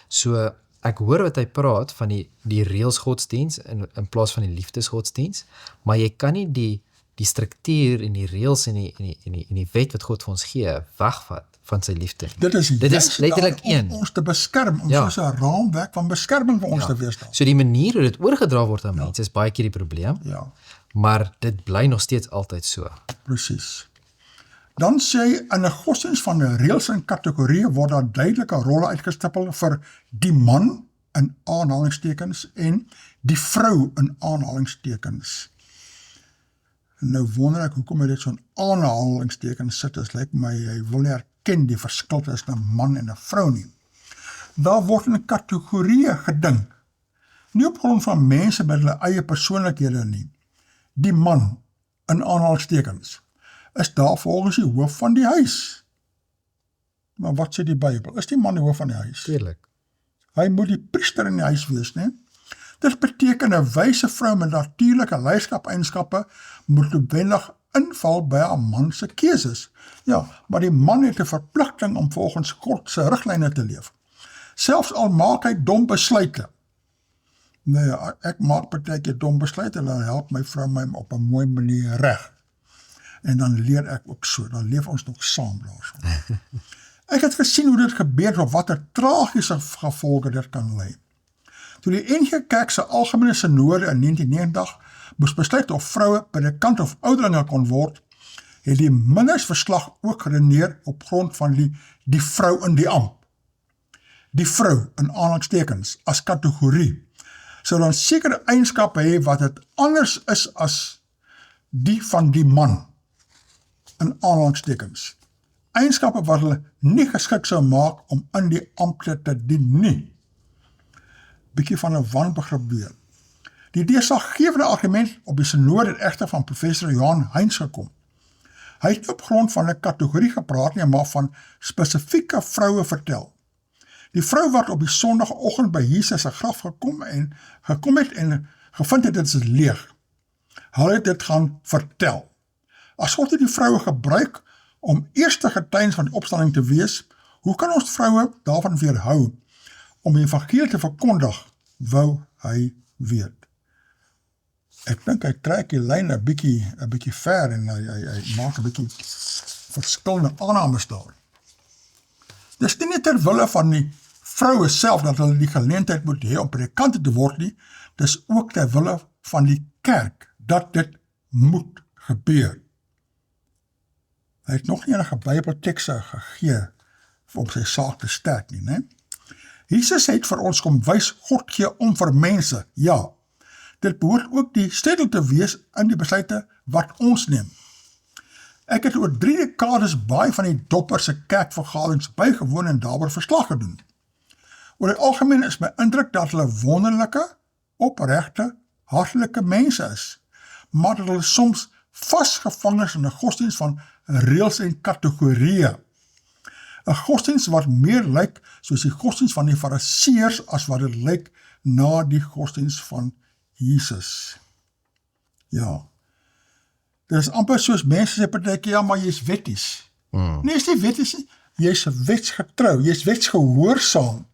So ek hoor wat hy praat van die reëls godsdiens in plaas van die liefdesgodsdiens, maar jy kan nie die struktuur en die reëls en die wet wat God vir ons gee wegvat van sy liefde. dit is juist letterlik daar om een. ons te beskerm, om Ja. soos 'n raamwerk van beskerming vir ons te wees daar. So die manier hoe dit oorgedra word aan mense is baie keer die probleem, Ja, maar dit bly nog steeds altyd so. presies. Dan sê hy, in 'n godsdiens van reëls en kategorieë word daar duidelike rolle uitgestippel vir die man in aanhalingstekens en die vrou in aanhalingstekens. Nou wonder ek hoekom hy dit so 'n aanhalingstekens sit, is lyk my hy wil nie erken die verskil tussen 'n man en 'n vrou nie. Daar word in kategorieë gedink, nie op grond van mense met hulle eie persoonlikhede nie. Die man in aanhalingstekens is daar volgens die hoof van die huis. Maar wat sê die Bybel? Is die man die hoof van die huis? Tuurlik. Hy moet die priester in die huis wees, né? Dit beteken 'n wyse vrou met natuurlike leierskap-eienskappe moet noodwendig inval by 'n man se keuses. Ja, maar die man het 'n verpligting om volgens God se riglyne te leef. Selfs al maak hy dom besluite. Nee, ek maak partykeer dom besluite en dan help my vrou my op 'n mooi manier reg. En dan leer ek ook so, dan leef ons nog saam daarso. Ek het gesien hoe dit gebeur op watter tragiese gevolge dit kan lei. Toe die NG Kerk se algemene sinode in 1990 moes besluit of vroue predikant of ouderlinge kon word, het die mindersverslag ook geredeneer op grond van die vrou in die amp. Die vrou, in aanhalingstekens, as kategorie, sou dan sekere eienskappe hê wat het anders is as die van die man, in aanhalingstekens. Eienskappe wat hulle nie geskik sou maak om in die ampte te dien nie. Bietjie van 'n wanbegrip weer. Die deurslaggewende argument op die sinode het egter van professor Johan Heinz gekom. Hy het op grond van 'n kategorie gepraat nie, maar van spesifieke vroue vertel. Die vrou wat op die sondagoggend by Jesus se graf gekom het en gevind het dit is leeg. Hulle het dit gaan vertel. As God die vroue gebruik om eerste getuiens van die opstanding te wees, hoe kan ons vroue daarvan weerhou om die evangelie te verkondig, wou hy weet. Ek dink hy trek die lyn 'n bietjie ver en hy maak 'n bietjie verskillende aannames daar. Dis nie ter wille van die vroue self dat hulle die geleentheid moet hê om predikante te word nie, dis ook ter wille van die kerk dat dit moet gebeur. Hy het nog nie enige Bybeltekste gegee om sy saak te sterk nie, né? Jesus het vir ons kom wys God gee om vir mense, ja. Dit behoort ook die sleutel te wees in die besluite wat ons neem. Ek het oor 3 dekades baie van die Dopper se kerkvergaderings bygewoon en daaroor verslag gedoen. Oor die algemeen is my indruk dat hulle wonderlike, opregte, hartlike mense is, maar dat hulle soms vasgevang is in 'n godsdienst van reëls en kategorieë. 'n Godsdienst wat meer lyk soos die godsdienst van die Fariseërs as wat dit lyk na die godsdienst van Jesus. Ja. Dit is amper soos mense sê partykeer, ja, maar jy's wetties. Nee, is nie wetties nie. Jy's wetsgetrou, jy's wetsgehoorsaam.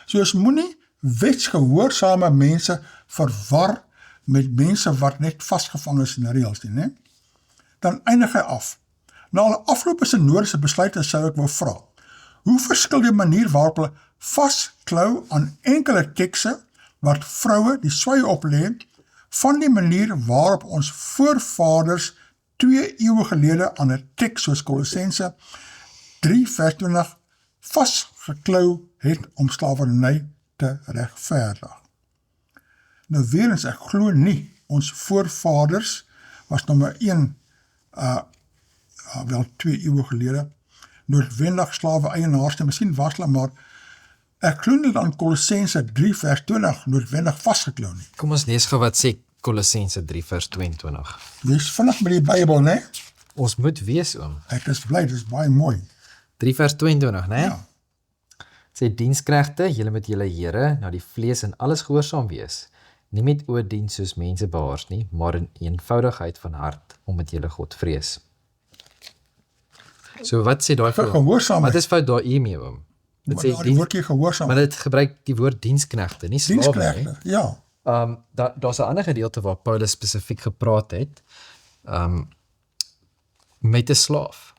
So ons moenie wetsgehoorsame mense verwar met mense wat net vasgevang is in reëls nie, né? Dan eindig hy af. Na al afgelope sinodiese besluite sou ek wou vra, hoe verskil die manier waarop hulle vasklou aan enkele tekste wat vroue die swaai oplê, van die manier waarop ons voorvaders 2 eeue gelede aan 'n teks soos Kolossense 3 vers 20 vasgeklou het om slawerny te regverdig. Nou weer eens, ek glo nie, ons voorvaders was nommer 1, wel 2 eeue gelede, noodwendig slawe eienaars, miskien was hulle, maar ek glo nie aan Kolossense 3 vers 20 noodwendig vasgeklou nie. Kom ons lees gou wat sê Kolossense 3 vers 22. Wees vinnig met die Bybel, né? Ons moet wees, oom. Ek is bly, dit is baie mooi. 3 vers 22, né? Ja. Sê diensknegte, julle moet julle Here na die vlees en alles gehoorsaam wees. Nie met oordien soos mense behaars nie, maar in eenvoudigheid van hart, omdat julle God vrees. So wat sê daai Vir gehoorsaamheid. Wat is fout daar hiermee, oom? Dit Maar sê daar die woordjie gehoorsaam. maar dit gebruik die woord diensknegte, nie slawe nie. Diensknegte, ja. Daar's 'n ander gedeelte waar Paulus spesifiek gepraat het met 'n slaaf.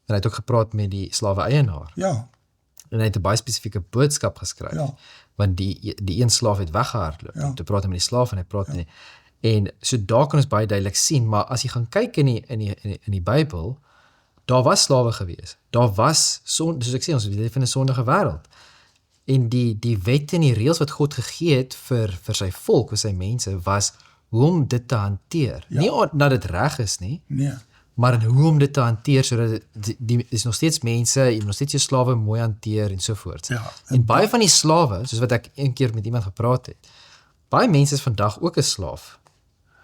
En hy het ook gepraat met die slawe eienaar. Ja, En hy het 'n baie spesifieke boodskap geskryf. Ja. Want die een slaaf het weggehardloop. Ja. Toe praat hy met die slaaf en hy praat met en so daar kan ons baie duidelik sien, maar as jy gaan kyk in die Bybel, daar was slawe gewees. Daar was soos ek sê, ons leef in 'n sondige wêreld. En die wette en die reëls wat God gegee het vir sy volk, vir sy mense, was hoe om dit te hanteer. Ja. Nie dat dit reg is nie, nee. maar in hoe om dit te hanteer sodat die is nog steeds mense, jy moet nog steeds jou slawe mooi hanteer en so voort. Ja, En baie van die slawe, soos wat ek een keer met iemand gepraat het, baie mense is vandag ook 'n slaaf.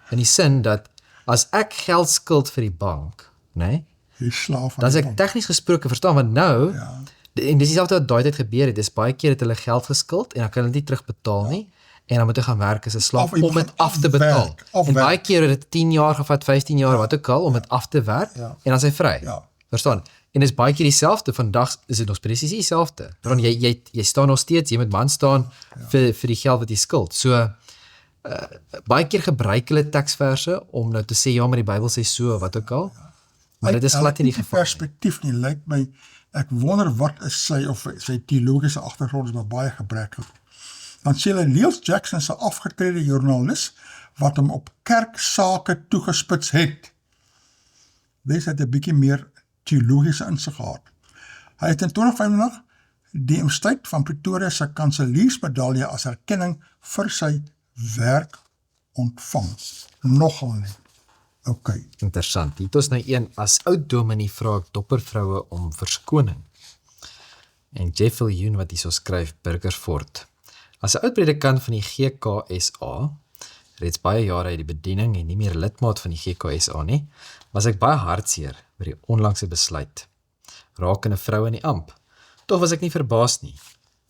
In die sin dat as ek geld skuld vir die bank, né? Die slaaf van Dan is die ek bank. tegnies gesproke verstaan, want nou Ja. en dis dieselfde wat daai tyd gebeur het, dis baie keer het hulle geld geskuld en dan kan hulle dit nie terugbetaal nie. en dan moet hy gaan werk as 'n slaaf Of jy om moet dit af te betaal. En afwerk. baie keer het dit 10 jaar gevat, 15 jaar, wat ook al, om dit af te werk, Ja. en dan is hy vry. Ja. Verstaan? En dis baie keer dieselfde, vandag is dit nog presies dieselfde. Want jy staan nog steeds, jy moet man staan vir die geld wat jy skuld. So, baie keer gebruik hulle teksverse om nou te sê, ja, maar die Bybel sê so, wat ook al. Maar dit is glad nie die geval nie. perspektief nie, lyk my, ek wonder wat is sy teologiese agtergrond is maar baie gebrekkig. Dan sê hulle, Niels Jackson is 'n afgetrede joernalis, wat hom op kerksake toegespits het. Wees het 'n bietjie meer teologiese insig gehad. Hy het in 2025 die Universiteit van Pretoria se kanseliersmedalje as erkenning vir sy werk ontvang. Nogal nie. OK. Interessant. Hier het ons nou een, as oud dominee vra ek doppervroue om verskoning. En Jeff Viljoen wat hierso skryf, Burgersfort. As 'n oud predikant van die GKSA, reeds baie jare uit die bediening en nie meer lidmaat van die GKSA nie, was ek baie hartseer oor die onlangse besluit. Rakende 'n vrou in die amp. Tog was ek nie verbaas nie.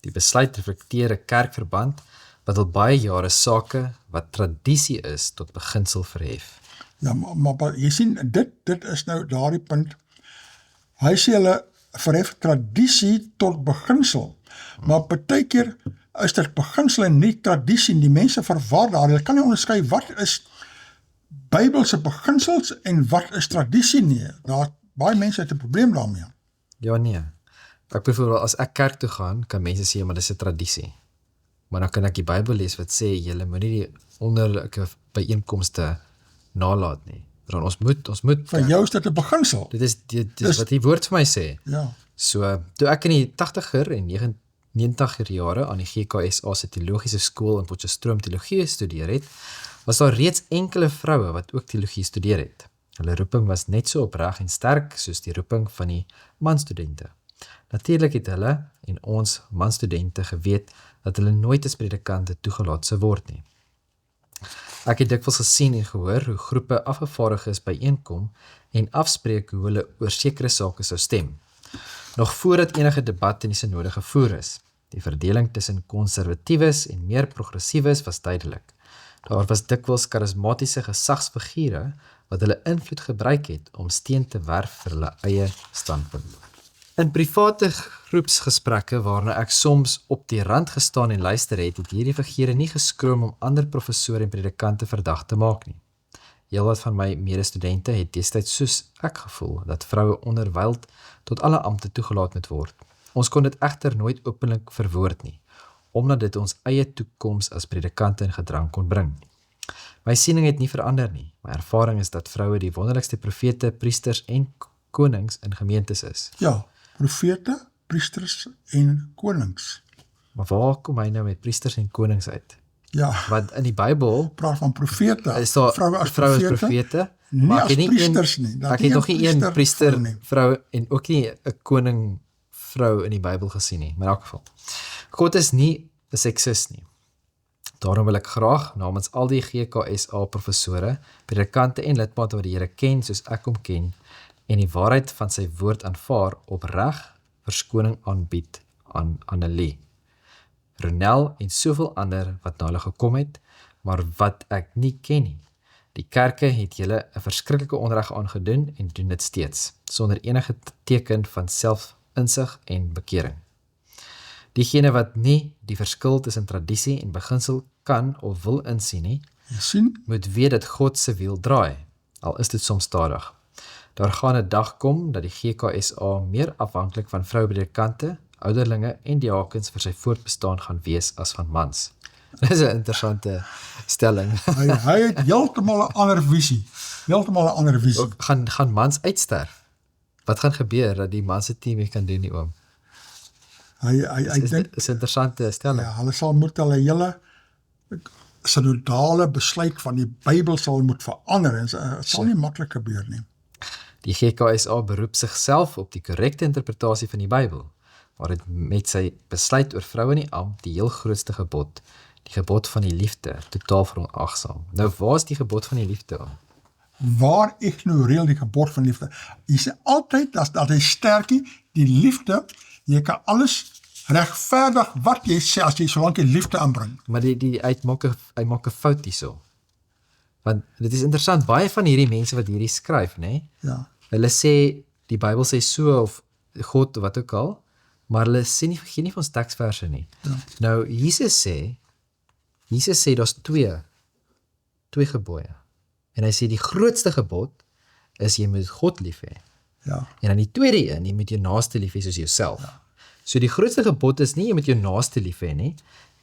Die besluit reflekteer 'n kerkverband wat al baie jare sake wat tradisie is tot beginsel verhef. Ja, maar jy sien, dit is nou daardie punt. Hy sê hulle verhef tradisie tot beginsel, maar partykeer is dit beginsel en nie tradisie. Die mense verwar daar, hulle kan nie onderskei wat is Bybelse beginsels en wat is tradisie nie. Daar baie mense het 'n probleem daarmee. Ja, nee. Ek byvoorbeeld, as ek kerk toe gaan, kan mense sê, maar dis 'n tradisie. Maar dan kan ek die Bybel lees wat sê, julle moenie die onderlike byeenkomste nalat nie. Want ons moet Vir jou is dit 'n beginsel. Dit is wat die woord vir my sê. Ja. So, toe ek in die 80er en 90er jare aan die GKSA se teologiese skool in Potchefstroom teologie studeer het, was daar reeds enkele vroue wat ook teologie studeer het. Hulle roeping was net so opreg en sterk soos die roeping van die manstudente. Natuurlik het hulle en ons manstudente geweet dat hulle nooit as predikante toegelaat sou word nie. Ek het dikwels gesien en gehoor hoe groepe afgevaardiges byeenkom en afspreek hoe hulle oor sekere sake sou stem. Nog voordat enige debat in die synode gevoer is. Die verdeling tussen konservatiewes en meer progressiewes was duidelik. Daar was dikwels karismatiese gesagsfigure wat hulle invloed gebruik het om steun te werf vir hulle eie standpunt. In private groepsgesprekke waarna ek soms op die rand gestaan en luister het hierdie figure nie geskroom om ander professore en predikante verdag te maak nie. Heelwat van my medestudente het destyds soos ek gevoel dat vroue onderwyld tot alle ampte toegelaat moet word. Ons kon dit egter nooit openlik verwoord nie, omdat dit ons eie toekoms as predikante in gedrang kon bring. My siening het nie verander nie. My ervaring is dat vroue die wonderlikste profete, priesters en konings in gemeentes is. Ja, profete, priesters en konings. Maar waar kom hy nou met priesters en konings uit? Ja, Want in die Bybel praat van profete. is daar vroue as vroue as profete. profete, Nie maar as ek het nie priesters een, nie. Dat ek nie het een nog nie een priester vrou nie. vrou en ook nie 'n koning vrou in die Bybel gesien nie, maar in elk geval. God is nie 'n seksis nie. Daarom wil ek graag namens al die GKSA professore, predikante en lidmate wat die Here ken soos ek hom ken en die waarheid van sy woord aanvaar opreg verskoning aanbied aan Annelie, Ronel en soveel ander wat na hulle gekom het, maar wat ek nie ken nie. Die kerke het julle 'n verskriklike onreg aangedoen en doen dit steeds, sonder enige teken van selfinsig en bekering. Diegene wat nie die verskil tussen tradisie en beginsel kan of wil insien nie, Jy sien, moet weet dat God se wiel draai, al is dit soms stadig. Daar gaan 'n dag kom dat die GKSA meer afhanklik van vroupredikante, ouderlinge en diakens vir sy voortbestaan gaan wees as van mans. Dit is 'n interessante stelling. hy het heeltemal 'n ander visie. Heeltemal 'n ander visie. Ook gaan mans uitsterf? Wat gaan gebeur dat die man se team nie kan doen nie, oom? Ek dink Is 'n interessante stelling. ja, hulle sal moet hulle hele synodale besluit van die Bybel sal moet verander en dit sal nie maklik gebeur nie. Die GKSA beroep sigself op die korrekte interpretasie van die Bybel, maar het met sy besluit oor vroue in die ampt die heel grootste gebod, die gebod van die liefde, totaal veronagsaam. Nou, waar is die gebod van die liefde om? Waar ignoreer die gebod van liefde? Jy sê altyd dat hy sterkie, die liefde, jy kan alles regverdig wat jy sê as jy solank jy liefde aanbring. Maar hy maak 'n fout hierso. Want dit is interessant, baie van hierdie mense wat hierdie skryf, nê? Ja. Hulle sê die Bybel sê so of God of wat ook al, maar hulle sê nie gee nie van ons teksverse nie. Ja. Nou Jesus sê daar's twee gebooie. En hy sê die grootste gebod is jy moet God lief hê. Ja. En dan die tweede een, jy moet jou naaste lief hê soos jouself. Ja. So die grootste gebod is nie jy moet jou naaste lief hê nie.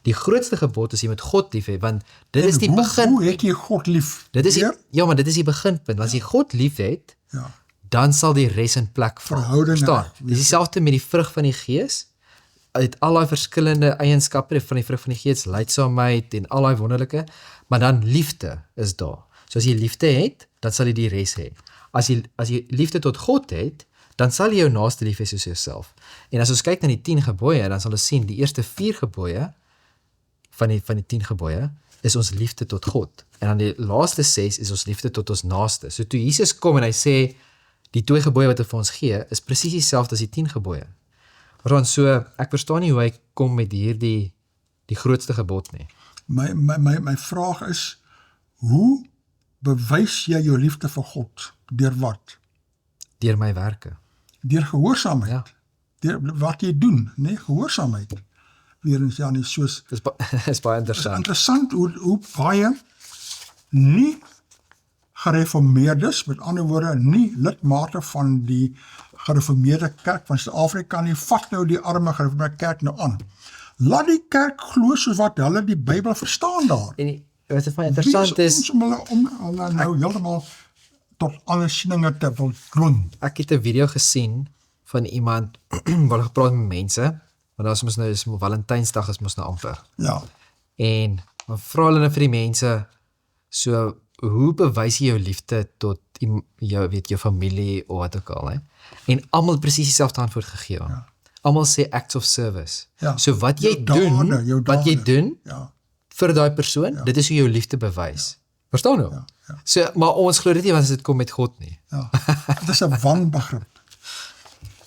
Die grootste gebod is jy moet God lief hê, want dit is die begin. Hoe het jy God lief? Dit is maar dit is die beginpunt. Want as jy God lief het, Ja. dan sal die res in plek val. Verhoudinge. Verstaan? Dis dieselfde met die vrug van die Gees. Het al daai verskillende eienskappe van die vrug van die Gees, lydsaamheid en al daai wonderlike, maar dan liefde is daar. So as jy liefde het, dan sal jy die res hê. As jy liefde tot God het, dan sal jy jou naaste lief hê soos jouself. En as ons kyk na die 10 gebooie, dan sal ons sien die eerste 4 gebooie van die 10 gebooie is ons liefde tot God. En dan die laaste 6 is ons liefde tot ons naaste. So toe Jesus kom en hy sê die 2 gebooie wat hy vir ons gee, is presies dieselfde as die 10 gebooie. Maar so ek verstaan nie hoe hy kom met hierdie die grootste gebod nie. My vraag is, hoe bewys jy jou liefde vir God? Deur wat? Deur my werke. Deur gehoorsaamheid. Ja. Deur wat jy doen, nee, gehoorsaamheid. Weerens ja nie soos Dis is baie interessant. interessant hoe baie nie gereformeerdes, met ander woorde nie lidmate van die gereformeerde kerk van Suid-Afrika nie, vat nou die arme gereformeerde kerk nou aan. Laat die kerk glo soos wat hulle die Bybel verstaan daar. En wat vir my interessant Wie is, ons om hulle nou heeltemal tot ander sieninge te wil dwing. ek het 'n video gesien van iemand waar hulle gepraat met mense, want daar is mos nou is Valentynsdag is mos nou amper. Ja, En dan vra hulle nou vir die mense, so hoe bewys jy jou liefde tot jou familie of wat ook al, hè? En almal presies dieselfde antwoord gegee. Ja. Almal sê acts of service. Ja. So wat jy Jou dade, jou wat jy dade. doen ja, vir daai persoon, dit is hoe jou liefde bewys. Verstaan nou? ja. So, maar ons glo dit nie want dit kom met God nie. Ja, dit is 'n wanbegrip.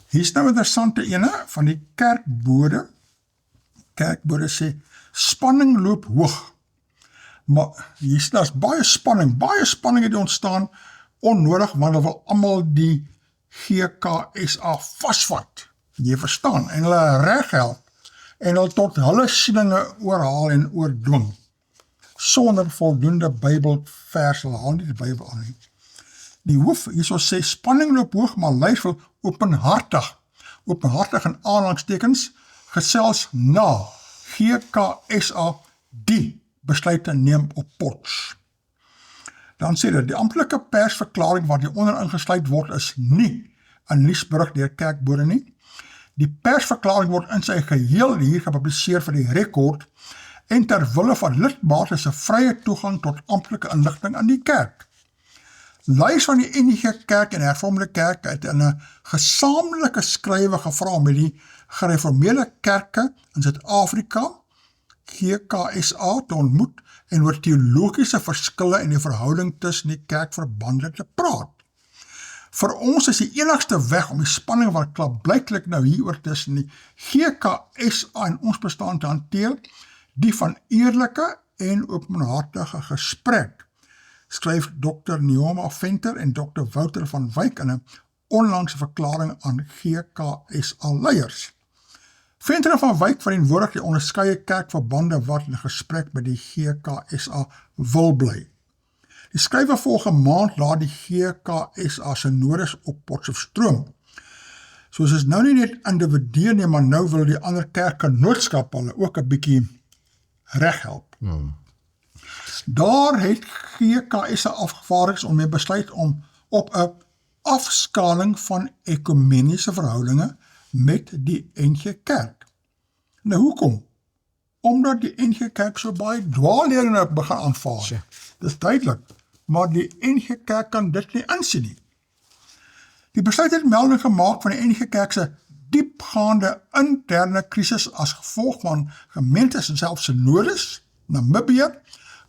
Hier's nou 'n interessante ene van die kerkbode. Kerkbode sê, spanning loop hoog. Maar daar's baie spanning het ontstaan, onnodig, want hulle wil almal die GKSA vasvat. Jy verstaan, en hulle reg help, en hulle tot hulle sieninge oorhaal en oordwing. Sonder voldoende Bybelvers, hulle haal nie die Bybel aan nie. Die hoof hierso sê, spanning loop hoog, maar luister openhartig in aanhalingstekens, gesels na GKSA die besluite neem op pots. Dan sê dit, die amptelike persverklaring wat hieronder ingesluit word, is nie 'n nuusberig deur kerkbode nie. Die persverklaring word in sy geheel hier gepubliseer vir die rekord en ter wille van lidmate se vrye toegang tot amptelike inligting in die kerk. Leiers van die NG Kerk en Hervormde Kerk het in 'n gesamentlike skrywe gevra met die gereformeerde kerke in Suid-Afrika, GKSA, te ontmoet en oor teologiese verskille en die verhouding tussen die kerkverbande te praat. Vir ons is die enigste weg om die spanning wat klaarblyklik nou hieroor tussen die GKSA en ons bestaan te hanteer, die van eerlike en openhartige gesprek, skryf Dr. Neoma Venter en Dr. Wouter van Wyk in 'n onlangse verklaring aan GKSA-leiers. Venter en van Wyk verteenwoordig die onderskeie kerkverbande wat in gesprek met die GKSA wil bly. Die skrywe volg 'n maand laat die GKSA synodes op Potchefstroom. Soos is nou nie net individue nie, maar nou wil die ander kerkgenootskappe hulle ook 'n bietjie reg help. Daar het GKSA afgevaardiges om mee besluit om op 'n afskaling van ekumeniese verhoudinge met die NG Kerk. Nou hoekom? Omdat die NG Kerk so baie dwaalleringe begin aanvaar. Dis duidelik, maar die NG Kerk kan dit nie insien nie. Die besluit het melding gemaak van die NG Kerk se diepgaande interne krisis as gevolg van gemeentes en selfs synodes, Namibië,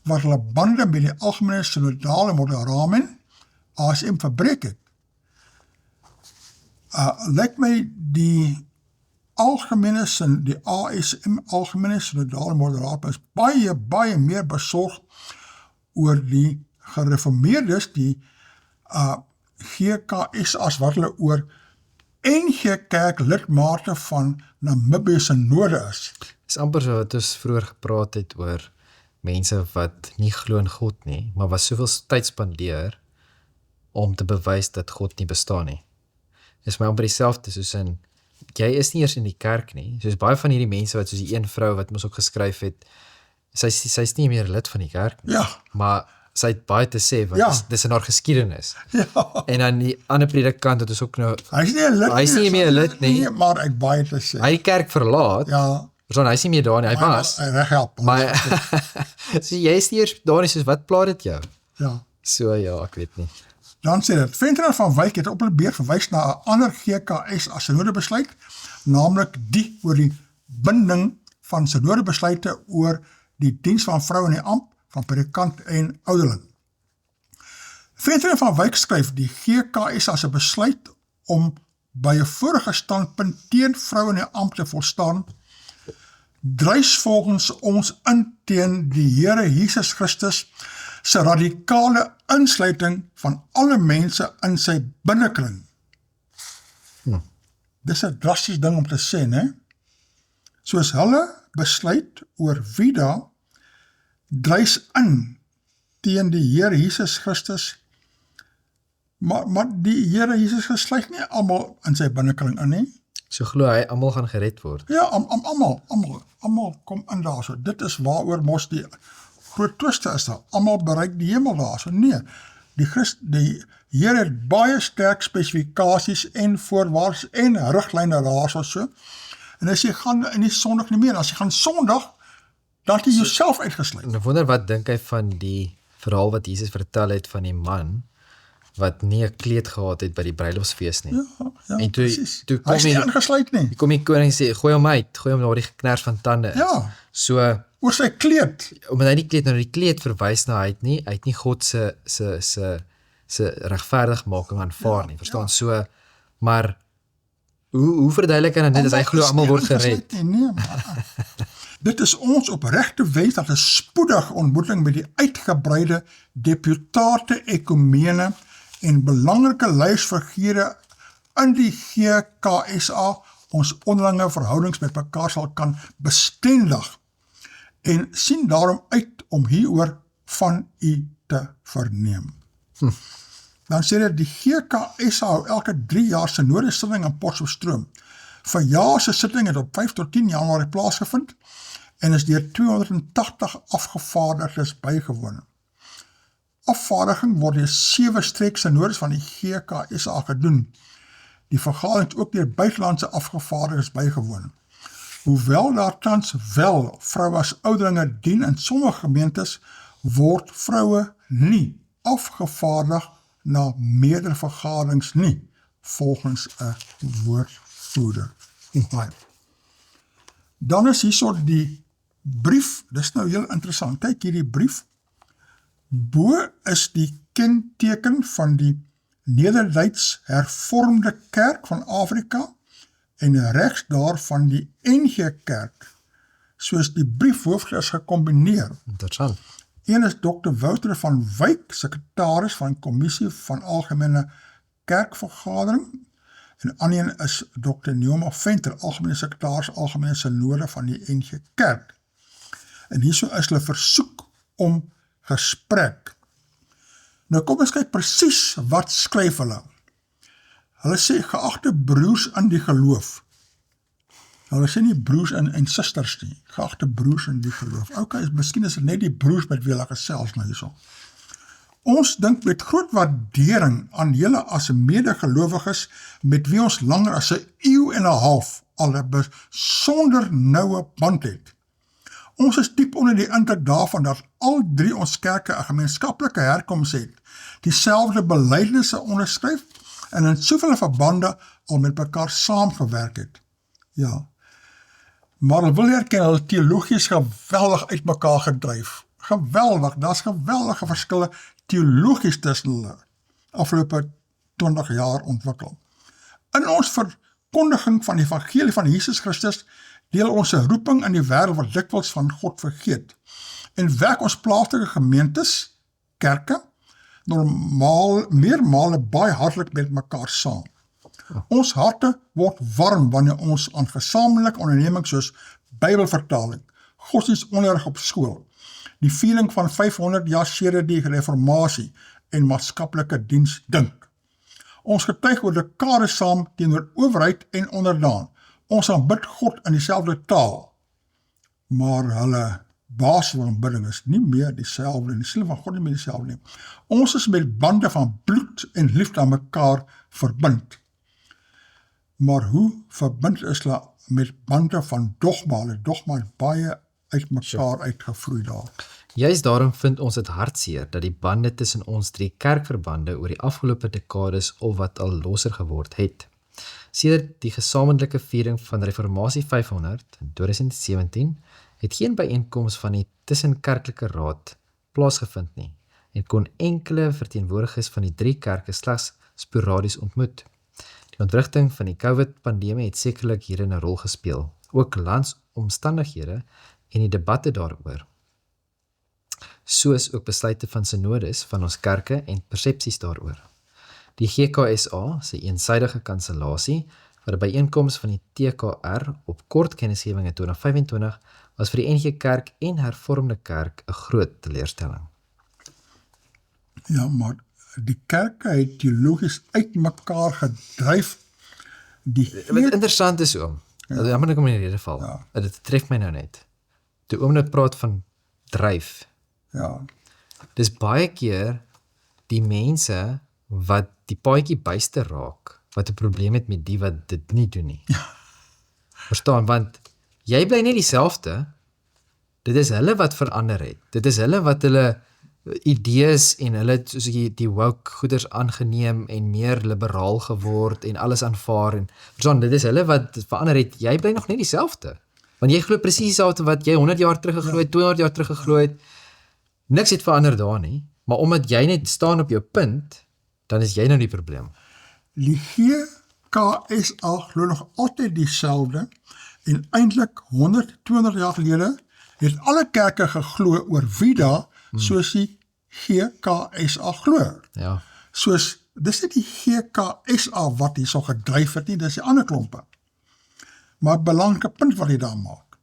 wat hulle bande met die Algemene Synodale Moderamen, ASM, verbreek het. Lyk my die algemene sin, die ASM, algemene synodale moderaat, is baie meer besorg oor die gereformeerdes, die GKS as wat hulle oor NG Kerk lidmate van Namibië synode is. Dis amper so wat ons vroeër gepraat het oor mense wat nie glo in God nie, maar wat soveel tyd spandeer om te bewys dat God nie bestaan nie. Dis my amper dieselfde soos in, jy is nie eers in die kerk nie, soos baie van hierdie mense wat soos die een vrou wat ons ook geskryf het, sy is nie meer lid van die kerk nie, Ja. maar sy het baie te sê, want Ja. dis in haar geskiedenis. Ja. En aan die ander predikant het ons ook nou, Hy is nie 'n lid Hy is nie meer 'n lid nie. Nee, maar ek baie te sê. hy die kerk verlaat, Ja, hy is nie meer daar nie, hy was, hy reg help. maar, so jy is nie eers daar nie, soos wat plaat dit jou? Ja. So ja, ek weet nie. Dan sê dit, Venter van Wyk het op hulle beurt verwys na 'n ander GKS as synodebesluit, naamlik die oor die binding van synodebesluite oor die diens van vrou in die ampt van predikant en ouderling. Venter van Wyk skryf die GKS as 'n besluit om by 'n vorige standpunt teen vrou in die ampt te volstaan, dryf volgens ons in teen die Here Jesus Christus se radikale insluiting van alle mense in sy binnekring. Dis 'n drastiese ding om te sê, né? Soos hulle besluit oor wie daar dryf in teen die Here Jesus Christus, maar die Here Jesus Christus sluit nie almal in sy binnekring in nie. So glo hy, almal gaan gered word. Ja, almal kom in daar so. Dit is waaroor mos die groot twiste is daar. Almal bereik die hemel daar so. Nee, die Here het baie sterk spesifikasies en voorwaardes en riglyne daar so. En as jy gaan in die sondig nie meer, as jy gaan sondig, dan het jy jouself uitgesluit. En ek wonder wat dink hy van die verhaal wat Jesus vertel het van die man wat nie 'n kleed gehad het by die bruilofsfees nie. Ja, En toe precies. kom Hy is nie die- ingesluit nie. Kom die koning sê, gooi hom uit, gooi hom na waar die kners van tande is. Ja. So, Oor sy kleed. omdat hy die kleed, nou die kleed verwys na, hy het nie God se regverdigmaking aanvaar nie, verstaan? So, maar, hoe verduidelik hy dan net, as hy glo almal word gered? Nee, maar, dit is ons opregte wens dat 'n spoedige ontmoeting met die uitgebreide deputate ekumene en belangrike leiersfigure in die GKSA ons onderlinge verhoudings met mekaar sal kan bestendig en sien daarom uit om hieroor van u te verneem. Dan sê dit, die GKSA hou elke 3 jaar synodesitting in Potchefstroom. Vanjaar se sitting het op 5 tot 10 Januarie plaasgevind en is deur 280 afgevaardigdes bygewoon. Afvaardiging word deur 7 streek synodes van die GKSA gedoen. Die vergadering het ook deur buitelandse afgevaardigdes bygewoon. Hoewel daar tans wel vroue as ouderlinge dien in sommige gemeentes, word vroue nie afgevaardig na meerdere vergaderings nie, volgens 'n woordvoerder. Dan is hierso die brief, dis nou heel interessant, kyk hierdie brief, bo is die kenteken van die Nederduits Hervormde Kerk van Afrika en regs daarvan die NG Kerk, soos die briefhoofde is gekombineer. Interessant. Een is Dr. Wouter van Wyk, sekretaris van Kommissie van Algemene Kerkvergadering, en ander een is Dr. Neoma Venter, algemene sekretaris, algemene synode van die NG Kerk. En hierso is hulle versoek om gesprek. Nou kom ons kyk presies wat skryf hulle. Hulle sê, geagte broers in die geloof. Nou, hulle sê nie broers en susters nie, geagte broers in die geloof. Miskien is dit net die broers met wie hulle gesels nou hierso. Ons dink met groot waardering aan julle as medegelowiges met wie ons langer as 'n eeu en 'n half al 'n besonder noue band het. Ons is diep onder die indruk daarvan dat al 3 ons kerke 'n gemeenskaplike herkoms het, dieselfde belydenisse onderskryf en in soveel verbande al met mekaar saamgewerk het. Ja, maar hulle wil erken hulle teologies geweldig uit mekaar gedryf. Geweldig, daar's geweldige verskille teologies tussen hulle afgelope 20 jaar ontwikkel. In ons verkondiging van die evangelie van Jesus Christus deel ons 'n roeping in die wêreld wat dikwels van God vergeet. En werk ons plaaslike gemeentes, kerke, meermale baie hartlik met mekaar saam. Ons harte word warm wanneer ons aan gesamentlike ondernemings soos Bybelvertaling, godsdienstonderrig op skool, die viering van 500 jaar sedert die reformatie en maatskaplike diens dink. Ons getuig oor dekades saam teenoor owerheid en onderdaan. Ons aanbid God in dieselfde taal, maar hulle basis van aanbidding is nie meer dieselfde en die siel van God nie meer dieselfde nie. Ons is met bande van bloed en liefde aan mekaar verbind. Maar hoe verbind is hulle met bande van dogma? Hulle dogma het baie uit mekaar uitgevloei daar. Juist daarom vind ons dit hartseer dat die bande tussen ons 3 kerkverbande oor die afgelope dekades of wat al losser geword het. Sedert die gesamentlike viering van Reformatie 500 in 2017 het geen byeenkoms van die tussenkerklike raad plaasgevind nie en kon enkele verteenwoordigers van die 3 kerke slegs sporadies ontmoet. Die ontwrigting van die COVID-pandemie het sekerlik hierin 'n rol gespeel, ook landsomstandighede en die debatte daaroor. Soos ook besluite van synodes van ons kerke en persepsies daaroor. Die GKSA se eensydige kansellasie vir 'n byeenkoms van die TKR op kort kennisgewing in 2025 was vir die NG Kerk en Hervormde Kerk 'n groot teleurstelling. Ja, maar die kerke het teologies uit mekaar gedryf. Wat interessant is oom, jammer ek om in die rede val, dit tref my nou net. Toe oom nou praat van dryf, dis baie keer die mense wat die paadjie byster raak, wat 'n probleem het met die wat dit nie doen nie. Verstaan, want jy bly nie dieselfde, dit is hulle wat verander het, dit is hulle wat hulle idees en hulle het soos die woke goeders aangeneem en meer liberaal geword en alles aanvaar en verstaan, dit is hulle wat verander het, jy bly nog nie dieselfde, want jy glo presies dieselfde wat jy 100 jaar terug geglo het, 200 jaar terug geglo het, niks het verander daar nie, maar omdat jy net staan op jou punt, dan is jy nou die probleem. Die GKSA glo nog altyd dieselfde en eintlik 100, 200 jaar gelede het alle kerke geglo oor wie daar soos die GKSA glo. Ja. Soos, dis nie die GKSA wat hier so gedryf het nie, dis die ander klompe. Maar belangrike punt wat hy daar maak.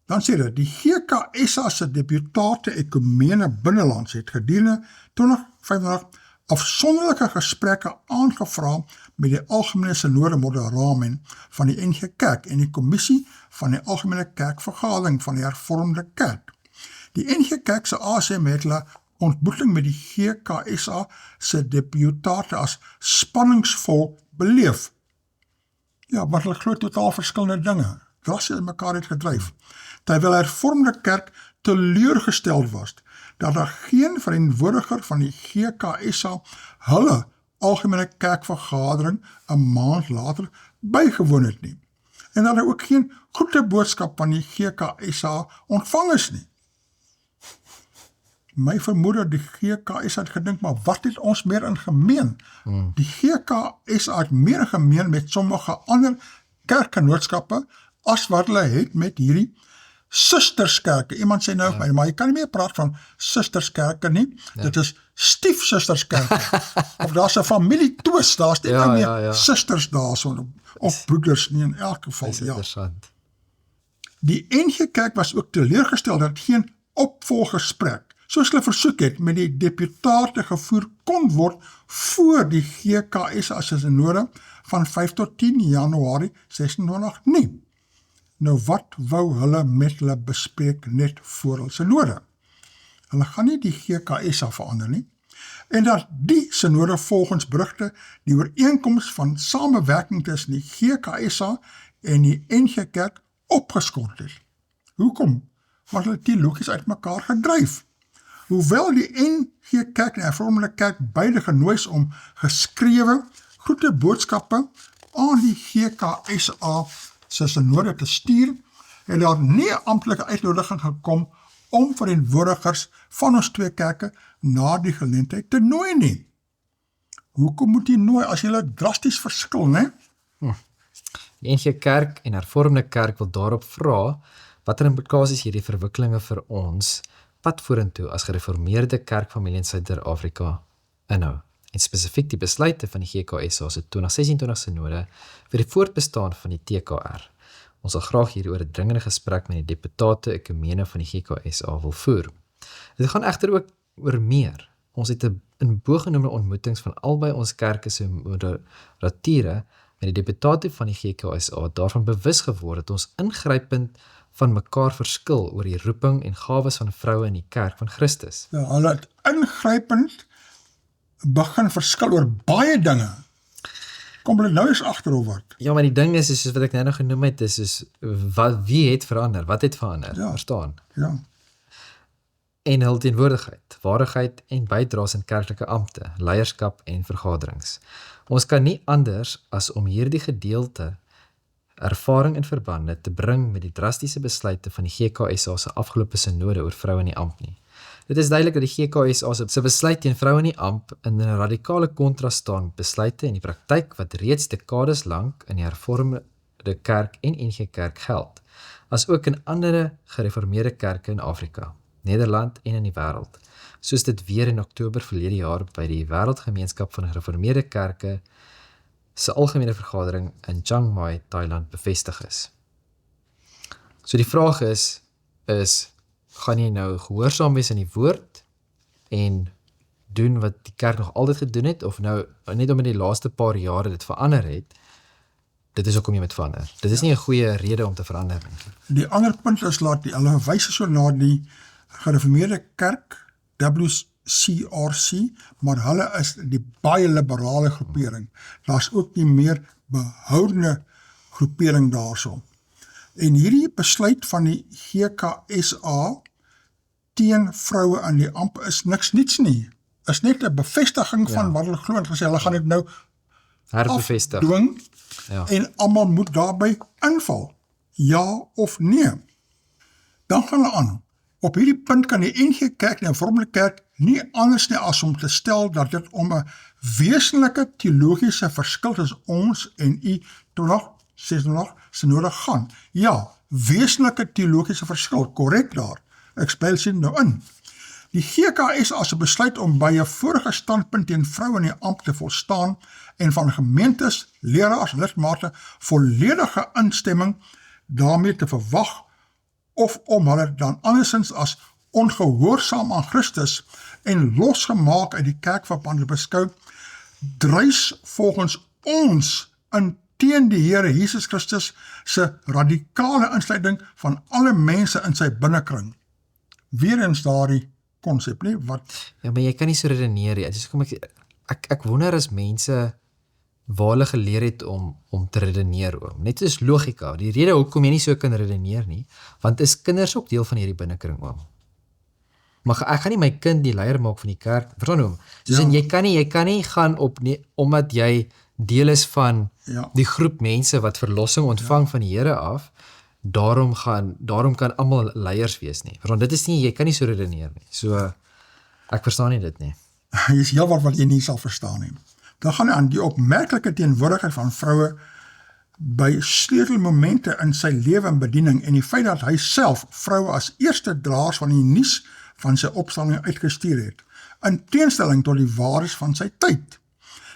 Dan sê dit, die GKSA se deputate ekumene binnelands het gedurende 2025 afsonderlike gesprekke aangevra met die Algemene Synode Moderamen van die NG Kerk en die Kommissie van die Algemene Kerkvergadering van die Hervormde Kerk. Die NG Kerk se ACM het hulle ontmoeting met die GKSA se deputate as spanningsvol beleef. Ja, want hulle glo totaal verskillende dinge. Drassies in mekaar het gedryf. Terwyl Hervormde Kerk teleurgesteld was dat daar geen verteenwoordiger van die GKSA hulle Algemene Kerkvergadering 'n maand later bygewoon het nie. En dat hy ook geen goeie boodskap van die GKSA ontvang is nie. My vermoede, die GKSA het gedink, maar wat het ons meer in gemeen? Die GKSA het meer in gemeen met sommige ander kerkgenootskappe as wat hulle het met hierdie sisterskerke. Iemand sê nou, maar jy kan nie meer praat van sisterskerke nie, dit is stiefsisterskerke. Of daar's 'n familietwis, daar's nie meer sisters daar, of broeders nie in elk geval. Dis interessant. Die NG Kerk was ook teleurgesteld dat geen opvolggesprek, soos hulle versoek het, met die deputate gevoer kon word voor die GKSA se synode van 5 tot 10 Januarie 26 nie. Nou wat wou hulle met hulle bespreek net voor hulle synode? Hulle gaan nie die GKSA verander nie. En dat die synode volgens berigte die ooreenkoms van samewerking tussen die GKSA en die NG Kerk opgeskort is. Hoekom? Want hulle teologies uit mekaar gedryf. Hoewel die NG Kerk en Hervormde Kerk beide genooi is om geskrewe, goeie boodskappe aan die GKSA se synode te stuur, het daar nie 'n amptelike uitnodiging gekom om verteenwoordigers van ons 2 kerke na die geleentheid te nooi nie. Hoekom moet jy nooi as julle drasties verskil, né? Die NG Kerk en Hervormde Kerk wil daarop vra watter implikasies hierdie verwikkelinge vir ons pad vorentoe as gereformeerde kerkfamilie in Suid-Afrika inhou. En spesifiek die besluite van die GKSA se 2026 synode vir die voortbestaan van die TKR. Ons sal graag hieroor 'n dringende gesprek met die deputate ekumene van die GKSA wil voer. Dit gaan egter ook oor meer. Ons het in bogenoemde ontmoetings van albei ons kerke se moderature met die deputate van die GKSA daarvan bewus geword dat ons ingrypend van mekaar verskil oor die roeping en gawes van vroue in die kerk van Christus. Ja, hulle het ingrypend begin verskil oor baie dinge. Kom hulle nou eens agter of wat? Ja, maar die ding is soos wat ek nou genoem het, is soos wie het verander? Wat het verander? Ja. Verstaan? Ja. En hul teenwoordigheid, waardigheid en bydraes in kerklike ampte, leierskap en vergaderings. Ons kan nie anders as om hierdie gedeelte ervaring en verbande te bring met die drastiese besluite van die GKSA se afgelope synode oor vroue in die ampt nie. Dit is duidelik dat die GKSA se besluit teen vroue in die ampt in 'n radikale kontras staan met besluite in die praktyk wat reeds dekades lank in die Hervormde Kerk en NG Kerk geld, as ook in ander gereformeerde kerke in Afrika, Nederland en in die wêreld, soos dit weer in Oktober verlede jaar by die Wêreldgemeenskap van Gereformeerde Kerke se algemene vergadering in Chiang Mai, Thailand bevestig is. So die vraag is gaan jy nou gehoorsaam wees aan die woord en doen wat die kerk nog altyd gedoen het, of nou net om in die laaste paar jare dit verander het, dit is ook om jy moet verander. Dit is nie 'n goeie rede om te verander nie. Die ander punt is laat hulle wys so na die gereformeerde kerk, WCRC, maar hulle is die baie liberale groepering. Daar's ook nie meer behoudende groepering daarso. En hierdie besluit van die GKSA teen vroue in die ampt is niks niets nie. Is net 'n bevestiging van wat hulle glo en gesê hulle gaan dit nou Herbevestig. afdwing Ja. en almal moet daarbey inval. Ja of nee. Dan gaan hulle aan. Op hierdie punt kan die NG Kerk en die Hervormde Kerk nie anders nie as om te stel dat dit om 'n wesenlike teologiese verskil tussen ons en u 2026 synode gaan. Ja, wesenlike teologiese verskil, korrek daar. Ek spel sien nou in. Die GKSA se besluit om by 'n vorige standpunt teen vroue in die ampt te volstaan en van gemeentes, leraars en lidmate volledige instemming daarmee te verwag of om hulle dan andersins as ongehoorsaam aan Christus en losgemaak uit die kerkverband te beskou, dryf volgens ons in teen die Here Jesus Christus se radikale insluiting van alle mense in sy binnekring. Weerens daardie konsep, nie? Wat Ja, maar jy kan nie so redeneer nie. Dus kom ek wonder as mense waar hulle geleer het om te redeneer oor. Net soos logika. Die rede hoekom jy nie so kan redeneer nie, want is kinders ook deel van hierdie binnekring oom. Maar ek gaan nie my kind die leier maak van die kerk. Verstaan hoe? Soos Ja. en jy kan nie gaan op nie, omdat jy deel is van Ja. die groep mense wat verlossing ontvang van die Here af, daarom kan almal leiers wees nie. Want dit is nie, jy kan nie so redeneer nie. So ek verstaan nie dit nie. Hier is heel wat jy nie sal verstaan nie. Dan gaan aan die opmerklike teenwoordigheid van vroue by sleutelmomente in sy lewe en bediening en die feit dat hy self vroue as eerste draers van die nuus van sy opstanding uitgestuur het, in teenstelling tot die waardes van sy tyd.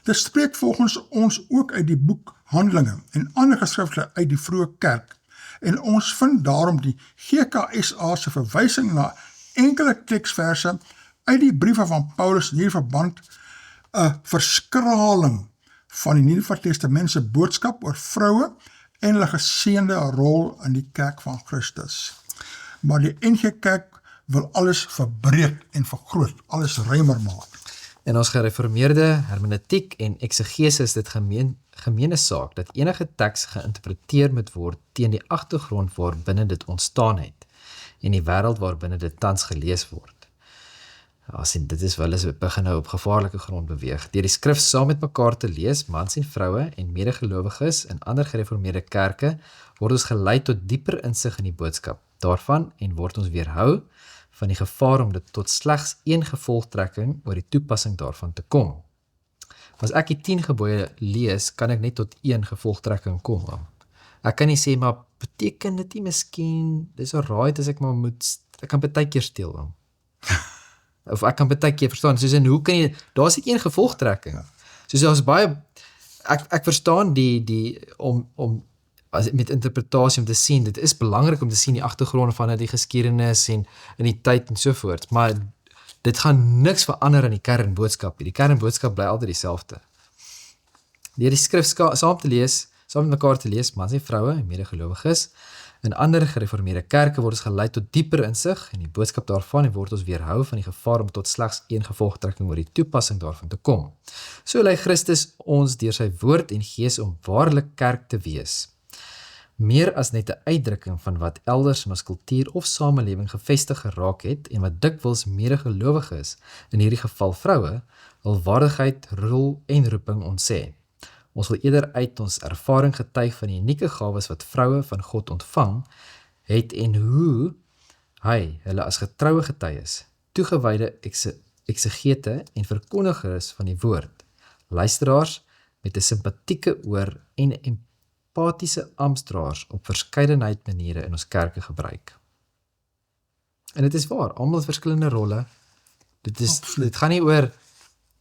Dit spreek volgens ons ook uit die boek Handelinge en ander geskrifte uit die vroeë kerk, en ons vind daarom die GKSA se verwysing na enkele teksverse uit die briewe van Paulus in hierdie verband 'n verskraling van die Nuwe Testament se boodskap oor vroue en hulle geseënde rol in die kerk van Christus. Maar die NG Kerk wil alles verbreek en vergroot, alles ruimer maak. In ons gereformeerde hermeneutiek en eksegese is dit gemeene saak dat enige teks geïnterpreteer moet word teen die agtergrond waarbinne dit ontstaan het en die wêreld waarbinne dit tans gelees word. Ja, sien, dit is wel eens begin nou op gevaarlike grond beweeg. Deur die skrif saam met mekaar te lees, mans en vroue en medegelowiges in ander gereformeerde kerke, word ons gelei tot dieper insig in die boodskap daarvan en word ons weerhou van die gevaar om dit tot slegs een gevolgtrekking oor die toepassing daarvan te kom. As ek die 10 gebooie lees, kan ek net tot een gevolgtrekking kom. Ek kan nie sê, maar beteken dit nie miskien, dis alright as ek maar ek kan baie keer steel hom. Of ek kan baie keer verstaan, soos in hoe kan jy, daar is net een gevolgtrekking. Soos daar's baie, ek verstaan met interpretasie om te sien, dit is belangrik om te sien die agtergronde van die geskiedenis en in die tyd en sovoorts, maar dit gaan niks verander aan die kernboodskap. Die kernboodskap bly altyd dieselfde. Deur die skrif saam met mekaar te lees, mans en vroue en medegelowiges, in ander gereformeerde kerke word ons gelei tot dieper insig en die boodskap daarvan en word ons weerhou van die gevaar om tot slegs een gevolgtrekking oor die toepassing daarvan te kom. So lei Christus ons deur sy woord en gees om waarlik kerk te wees. Meer as net 'n uitdrukking van wat elders in ons kultuur of samelewing gevestig geraak het en wat dikwels medegelowiges, in hierdie geval vroue, hul waardigheid, rol en roeping ons sê. Ons wil eerder uit ons ervaring getuig van die unieke gawes wat vroue van God ontvang het en hoe hy hulle as getroue getuies, toegewyde eksegete en verkondigers van die woord, luisteraars met 'n simpatieke oor en empatiese amptdraers op verskeidenheid maniere in ons kerke gebruik. En dit is waar, almal het verskillende rolle. Dit gaan nie oor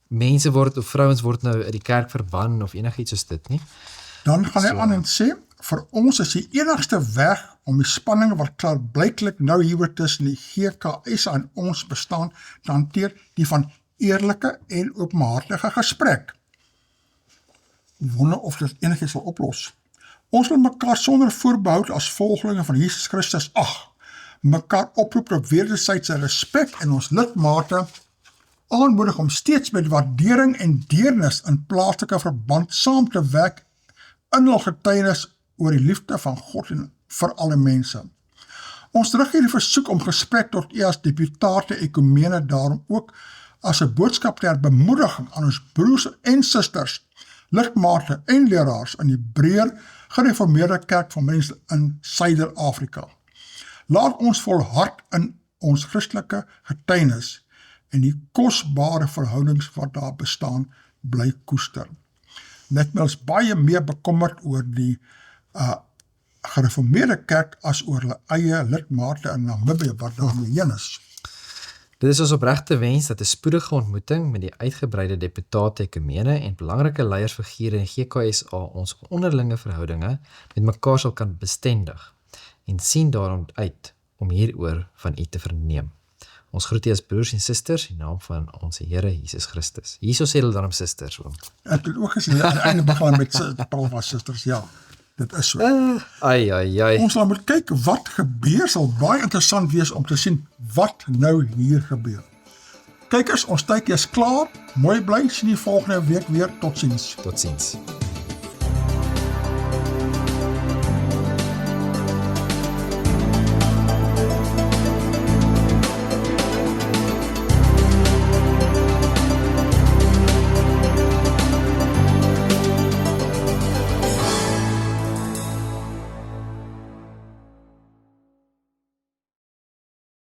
mense word of vrouens word nou uit die kerk verban of enigiets soos dit nie. Dan gaan hy aan en sê, vir ons is die enigste weg om die spanning wat klaarblyklik nou hieroor tussen die GKS en ons bestaan te hanteer, die van eerlike en openhartige gesprek. Wonder of dit enigiets sal oplos. Ons wil mekaar sonder voorbehoud as volgelinge van Jesus Christus mekaar oproep tot wederzijdse respek en ons lidmate aanmoedig om steeds met waardering en deernis in plaaslike verband saam te werk in hul getuienis oor die liefde van God en vir alle mense. Ons rig hierdie versoek om gesprek tot u as deputate ekumene daarom ook as 'n boodskap ter bemoediging aan ons broers en susters, lidmate en leraars in die breër gereformeerde kerk van mense in Suider-Afrika. Laat ons volhard in ons Christelike getuienis en die kosbare verhoudings wat daar bestaan, bly koester. Net mens baie meer bekommerd oor die gereformeerde kerk as oor hulle eie lidmate in Namibië wat daarmee heen is. Dit is ons opregte wens dat 'n spoedige ontmoeting met die uitgebreide deputate ekumene en belangrike leiersfigure in GKSA ons onderlinge verhoudinge met mekaar sal kan bestendig en sien daarom uit om hieroor van u te verneem. Ons groet u as broers en susters in naam van ons Here Jesus Christus. Hierso sê hulle daarom susters oom. Ek het ook gesien, aan die einde begin met Paul was susters, ja. Dit is so. Ons sal moet kyk wat gebeur, sal baie interessant wees om te sien wat nou hier gebeur. Kykers, ons tydjie is klaar, mooi bly, sien die volgende week weer, totsiens. Totsiens.